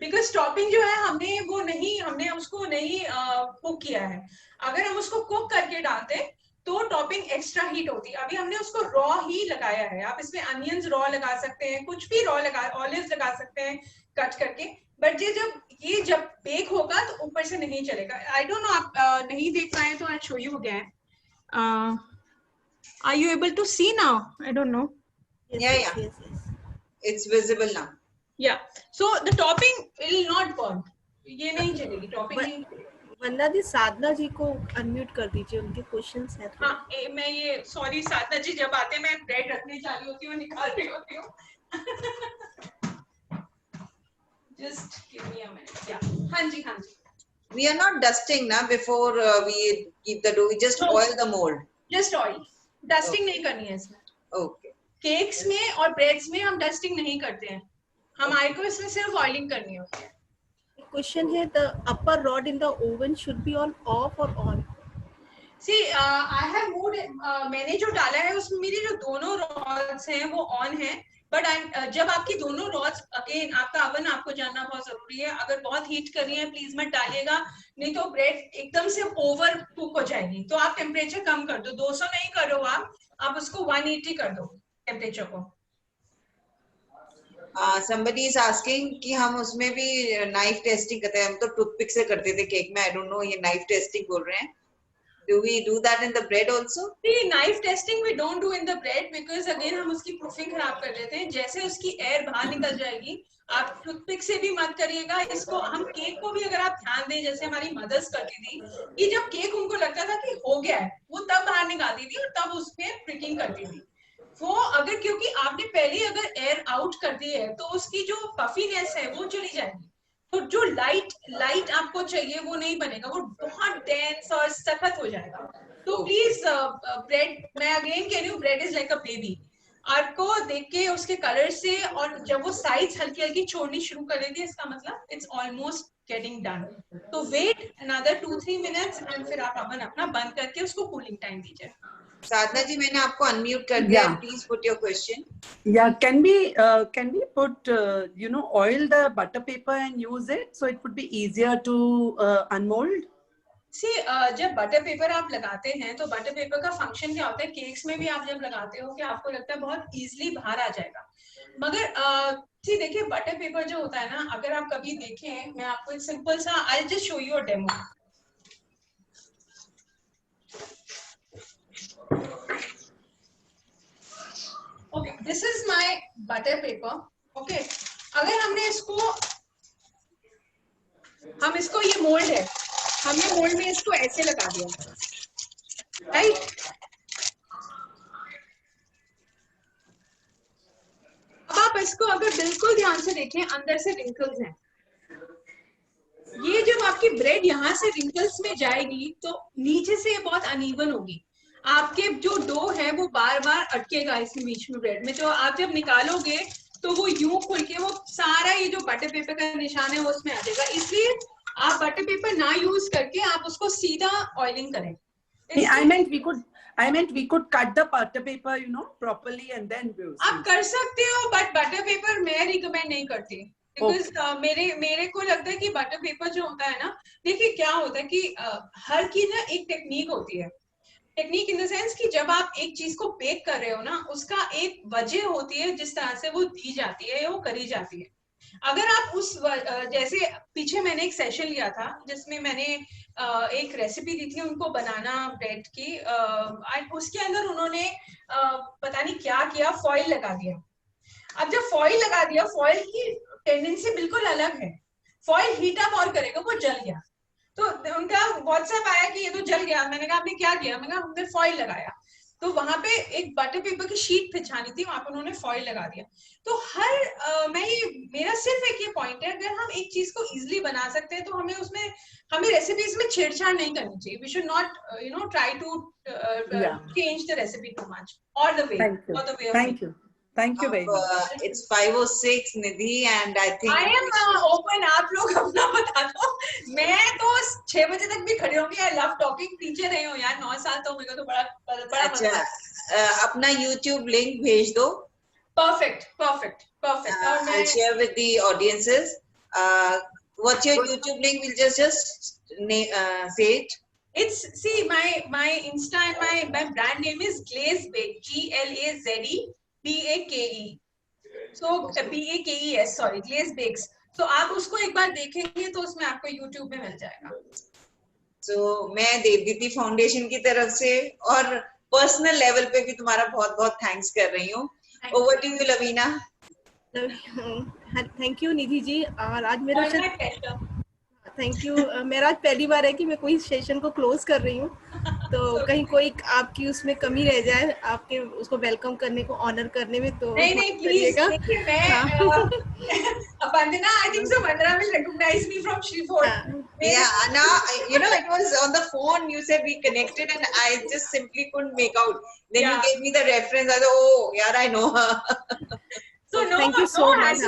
S2: Because topping जो है हमने उसको नहीं कुक किया है. अगर हम उसको कुक करके डालते तो टॉपिंग एक्स्ट्रा हीट होती है। अभी हमने उसको रॉ ही लगाया है, आप इसमें अनियंस रॉ लगा सकते हैं, कुछ भी रॉ लगा, ऑलिव्स लगा सकते हैं कट करके, बट ये जब बेक होगा तो ऊपर से नहीं चलेगा। आई डोंट नो, आप नहीं देख पाए तो I show you again. Are you able to see now? I don't know.
S1: Yeah. It's visible now.
S2: Yeah, so the topping will not burn. ये नहीं चलेगी टॉपिंग नहीं।
S4: वंदना जी, साधना जी को अनम्यूट कर दीजिए, उनके क्वेश्चंस हैं।
S2: हाँ, मैं ये सॉरी साधना जी, जब आते मैं ब्रेड रखने जा रही होती हूँ, निकाल रही होती हूँ। Just give me a minute. Yeah. हाँ जी।
S1: We are not dusting ना before we keep the dough. We just oil the mold.
S2: Just oil. Dusting नहीं करनी है इसमें।
S1: Okay.
S2: केक्स में और ब्रेड्स में हम डस्टिंग नहीं करते हैं, हमारे को इसमें सिर्फ ऑयलिंग करनी होती है।
S4: क्वेश्चन है, the upper rod in the oven should be on off और on?
S2: See, I have moved, मैंने जो डाला है उसमें मेरी जो दोनों रॉड्स हैं वो ऑन है, बट जब आपकी दोनों रॉड्स, अगेन आपका अवन आपको जानना बहुत जरूरी है, अगर बहुत हीट कर रही है प्लीज मत डालिएगा, नहीं तो ब्रेड एकदम से ओवर कुक हो जाएगी। तो आप टेम्परेचर कम कर दो, 200 नहीं करो आप उसको 180 कर दो टेम्परेचर को।
S1: Somebody is asking कि हम उसमें भी नाइफ टेस्टिंग करते हैं, हम तो टूथपिक से करते थे केक में, आई डोंट नो ये नाइफ टेस्टिंग बोल रहे हैं। Do we do that in the bread also?
S2: See, knife testing we don't do in the bread because again हम उसकी प्रूफिंग खराब कर देते हैं। जैसे उसकी एयर बाहर निकल जाएगी, आप टूथपिक से भी मत करिएगा इसको। हम केक को भी अगर आप ध्यान दें, जैसे हमारी मदर्स करती थी कि जब केक उनको लगता था कि हो गया है, वो तब बाहर निकालती थी और तब उसमें प्रिकिंग करती थी। वो अगर, क्योंकि आपने पहले अगर एयर आउट कर दी है तो उसकी जो पफीनेस है वो चली जाएगी, तो जो लाइट आपको चाहिए वो नहीं बनेगा, वो बहुत डेंस और सख्त हो जाएगा। तो प्लीज ब्रेड, मैं अगेन कह रही हूँ, bread is like a baby. आपको देख के उसके कलर से, और जब वो साइज हल्की हल्की छोड़नी शुरू कर देती है, इसका मतलब इट्स ऑलमोस्ट गेटिंग डन। तो वेट अनदर 2-3 मिनट्स एंड फिर आप अवन अपना बंद करके उसको कूलिंग टाइम दीजिए।
S1: साधना जी, मैंने आपको अनम्यूट कर दिया, please put your question.
S5: Yeah, can we put oil the butter paper and use it so it would be easier to unmold?
S2: See, जब बटर पेपर आप लगाते हैं तो बटर पेपर का फंक्शन क्या होता है, केक्स में भी आप जब लगाते हो कि आपको लगता है बहुत इजीली बाहर आ जाएगा, मगर देखिए बटर पेपर जो होता है ना, अगर आप कभी देखें, मैं आपको एक सिंपल सा, I just show you a demo. Okay, this is my butter paper. Okay, अगर हमने इसको ये मोल्ड है, हमने मोल्ड में इसको ऐसे लगा दिया, राइट? अब आप इसको अगर बिल्कुल ध्यान से देखें, अंदर से रिंकल्स हैं। ये जब आपकी ब्रेड यहाँ से रिंकल्स में जाएगी तो नीचे से ये बहुत अनइवन होगी, आपके जो डो है वो बार बार अटकेगा इसमें बीच में ब्रेड में। तो आप जब निकालोगे तो वो यूं खुल के वो सारा ये जो बटर पेपर का निशान है वो उसमें आ जाएगा। इसलिए आप बटर पेपर ना यूज करके आप उसको सीधा ऑयलिंग करें।
S5: I meant we could cut the butter paper, properly and then use.
S2: आप कर सकते हो, बट बटर पेपर मैं रिकमेंड नहीं करती, बिकॉज मेरे को लगता है कि बटर पेपर जो होता है ना, देखिए क्या होता है कि हर की ना एक टेक्निक होती है। टेक्निक इन द सेंस कि जब आप एक चीज को बेक कर रहे हो ना, उसका एक वजह होती है जिस तरह से वो दी जाती है या वो करी जाती है। अगर आप जैसे पीछे मैंने एक सेशन लिया था जिसमें मैंने एक रेसिपी दी थी उनको बनाना ब्रेड की, उसके अंदर उन्होंने पता नहीं क्या किया, फॉइल लगा दिया। अब जब फॉइल लगा दिया, फॉइल की टेंडेंसी बिल्कुल अलग है, फॉइल हीट अप और करेगा, वो जल गया। तो उनका व्हाट्सएप आया कि ये तो जल गया। मैंने कहा आपने क्या किया? मैंने कहा हमने फॉइल लगाया। तो वहां पे एक बटर पेपर की शीट बिछानी थी, वहां पे उन्होंने फॉइल लगा दिया। तो मेरा सिर्फ एक ये पॉइंट है, अगर हम एक चीज को इजिली बना सकते हैं तो हमें रेसिपीज में छेड़छाड़ नहीं करनी चाहिए। We should not try to change the recipe too much और the way.
S5: Thank you very much.
S1: It's 5:06, Nidhi, and I think
S2: I am open. आप लोग अपना बता दो। मैं तो 6 बजे तक भी खड़ी होंगी। I love talking. पीछे रही हूँ यार, 9 साल तो मेरे को तो बड़ा
S1: अच्छा, अपना YouTube लिंक भेज दो।
S2: Perfect.
S1: I'll share with the audiences. What's your YouTube link? We'll just say it.
S2: It's see my Insta and my brand name is Glaze Bake, GLAZEBAKE. So BAKES, sorry, Glaze Bakes. तो आप उसको एक बार देखेंगे तो उसमें आपको YouTube में मिल जाएगा.
S1: So मैं देवदीति फाउंडेशन की तरफ से और पर्सनल लेवल पे भी तुम्हारा बहुत बहुत थैंक्स कर रही हूँ. Over to you Lavina.
S4: Thank you Nidhi ji. और आज मेरा थैंक यू. मेरा आज पहली बार है कि मैं कोई सेशन को क्लोज कर रही हूँ, तो कहीं कोई आपकी उसमें कमी रह जाए आपके उसको वेलकम करने को ऑनर करने में, तो
S2: नहीं please. Vandana, I think so Vandana will recognize me from Shrifort.
S1: Yeah, now you know it was on the phone. You said we connected, and I just simply couldn't make out. Then you gave me the reference. I thought, oh, yeah, I know her.
S2: So no,
S4: thank you so much.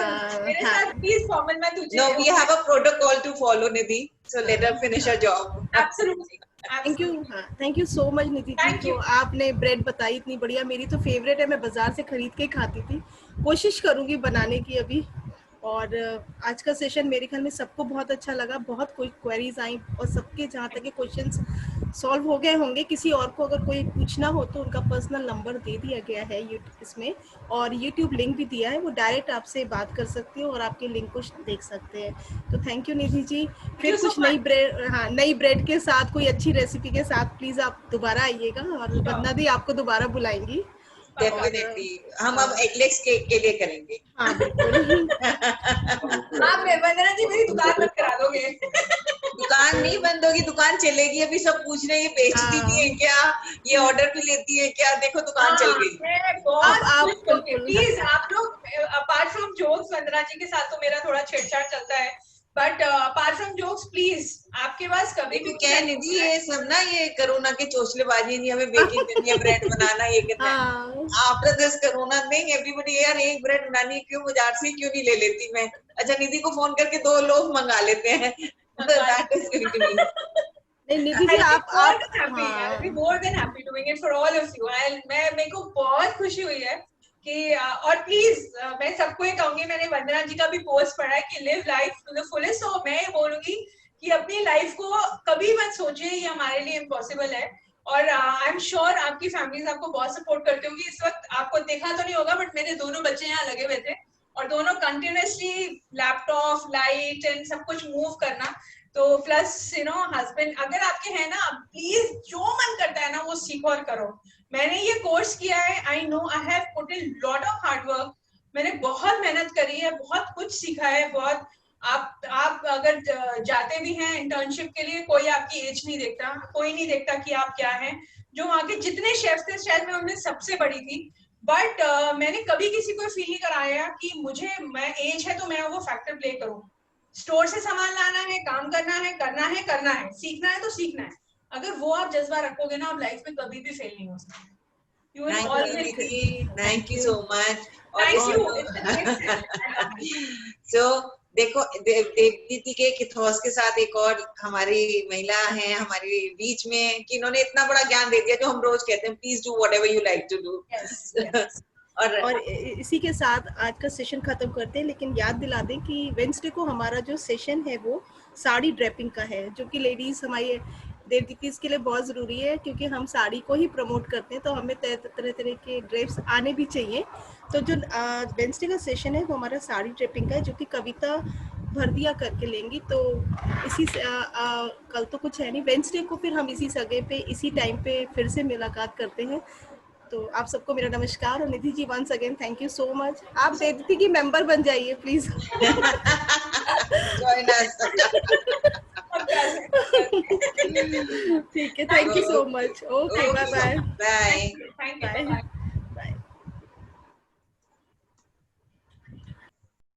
S2: मेरे साथ please formal मैं तुझे.
S1: No, we have a protocol to follow, Nidhi. So let her finish her job.
S2: Absolutely.
S4: Thank you so much Nidhi ji. तो आपने bread बताई इतनी बढ़िया, मेरी तो फेवरेट है, मैं बाजार से खरीद के खाती थी. कोशिश करूंगी बनाने की अभी. और आज का सेशन मेरे ख्याल में सबको बहुत अच्छा लगा. बहुत कोई क्वेरीज आई और सबके जहाँ तक के क्वेश्चंस सॉल्व हो गए होंगे. किसी और को अगर कोई पूछना हो तो उनका पर्सनल नंबर दे दिया गया है इसमें, और यूट्यूब लिंक भी दिया है, वो डायरेक्ट आपसे बात कर सकते हो और आपके लिंक को देख सकते हैं. तो थैंक यू निधि जी. फिर कुछ नई ब्रेड के साथ, कोई अच्छी रेसिपी के साथ प्लीज आप दोबारा आइएगा, और वंदना दी आपको दोबारा बुलाएंगी.
S1: डेफिनेटली हम अब एगलेस केक के लिए करेंगे.
S4: हाँ बिल्कुल.
S2: आप वंदना जी मेरी दुकान बंद करा दोगे.
S1: दुकान नहीं बंद होगी, दुकान चलेगी. अभी सब पूछ रहे हैं ये बेचती भी है क्या, ये ऑर्डर भी लेती है क्या. देखो दुकान चल गई.
S2: प्लीज आप लोग अपार्ट फ्रॉम जोक्स, वंदना जी के साथ तो मेरा थोड़ा छेड़छाड़ चलता है, but apart from jokes please आपके पास कभी भी
S1: क्या निधि, ये सब ना ये कोरोना के चोचलेबाजी नहीं. हमें बेकिंग करनी है, ब्रेड बनाना, ये करना है. आफ्टर दिस कोरोना नहीं, एवरीबॉडी यार एक ब्रेड बनानी है, क्यों बाजार से क्यों नहीं ले लेती मैं. अच्छा निधि को फोन करके 2 लोग मंगा लेते हैं. That is going to be.
S4: नहीं निधि जी आप
S2: I'll be more than happy doing it for all of you. मेरे को बहुत खुशी हुई है कि और प्लीज मैं सबको ये कहूंगी, मैंने वंदना जी का भी पोस्ट पढ़ा है कि live life to the fullest. तो मैं बोलूंगी कि अपनी लाइफ को कभी मत सोचिए ये हमारे लिए इम्पॉसिबल है. और आई एम श्योर आपकी फैमिलीज आपको बहुत सपोर्ट करती होंगी. इस वक्त आपको देखा तो नहीं होगा, बट मेरे दोनों बच्चे यहाँ लगे हुए थे और दोनों कंटिन्यूअसली लैपटॉप, लाइट एंड सब कुछ मूव करना. तो प्लस यू नो हस्बैंड अगर आपके हैं ना, प्लीज जो मन करता है ना वो सीखो और करो. मैंने ये कोर्स किया है, I know I have put in lot of hard work. मैंने बहुत मेहनत करी है, बहुत कुछ सीखा है. बहुत आप अगर जाते भी हैं इंटर्नशिप के लिए, कोई आपकी एज नहीं देखता, कोई नहीं देखता कि आप क्या हैं. जो वहाँ के जितने शेफ थे शायद मैं उनमें सबसे बड़ी थी, बट मैंने कभी किसी को फील नहीं कराया कि मुझे मैं एज है तो मैं वो फैक्टर प्ले करूँ. स्टोर से सामान लाना है, काम करना है, करना है, सीखना है तो सीखना है. अगर वो आप जज्बा रखोगे ना, आप लाइफ में कभी भी फेल नहीं हो सकते.
S1: Thank you so much. So देखो देवदीति के किथोस के साथ एक और हमारी महिला है हमारे बीच में, कि इन्होंने इतना बड़ा ज्ञान दे दिया जो हम रोज कहते हैं, please do whatever you like to do.
S4: और इसी के साथ आज का सेशन खत्म करते हैं, लेकिन याद दिला दें कि वेडनेसडे को हमारा जो सेशन है वो साड़ी ड्रेपिंग का है, जो कि लेडीज हमारी देवदीति के लिए बहुत ज़रूरी है, क्योंकि हम साड़ी को ही प्रमोट करते हैं, तो हमें तरह तरह के ड्रेप्स आने भी चाहिए. तो जो वेडनेसडे का सेशन है वो हमारा साड़ी ड्रेपिंग का है, जो कि कविता भरदिया करके लेंगी. तो इसी कल तो कुछ है नहीं, वेडनेसडे को फिर हम इसी जगह पे इसी टाइम पे फिर से मुलाकात करते हैं. तो आप सबको मेरा नमस्कार. और Nidhi ji once again thank you so much. आप देवदीति की मेंबर बन जाइए प्लीज. ठीक है, thank you so much. Okay, bye bye.
S1: Bye.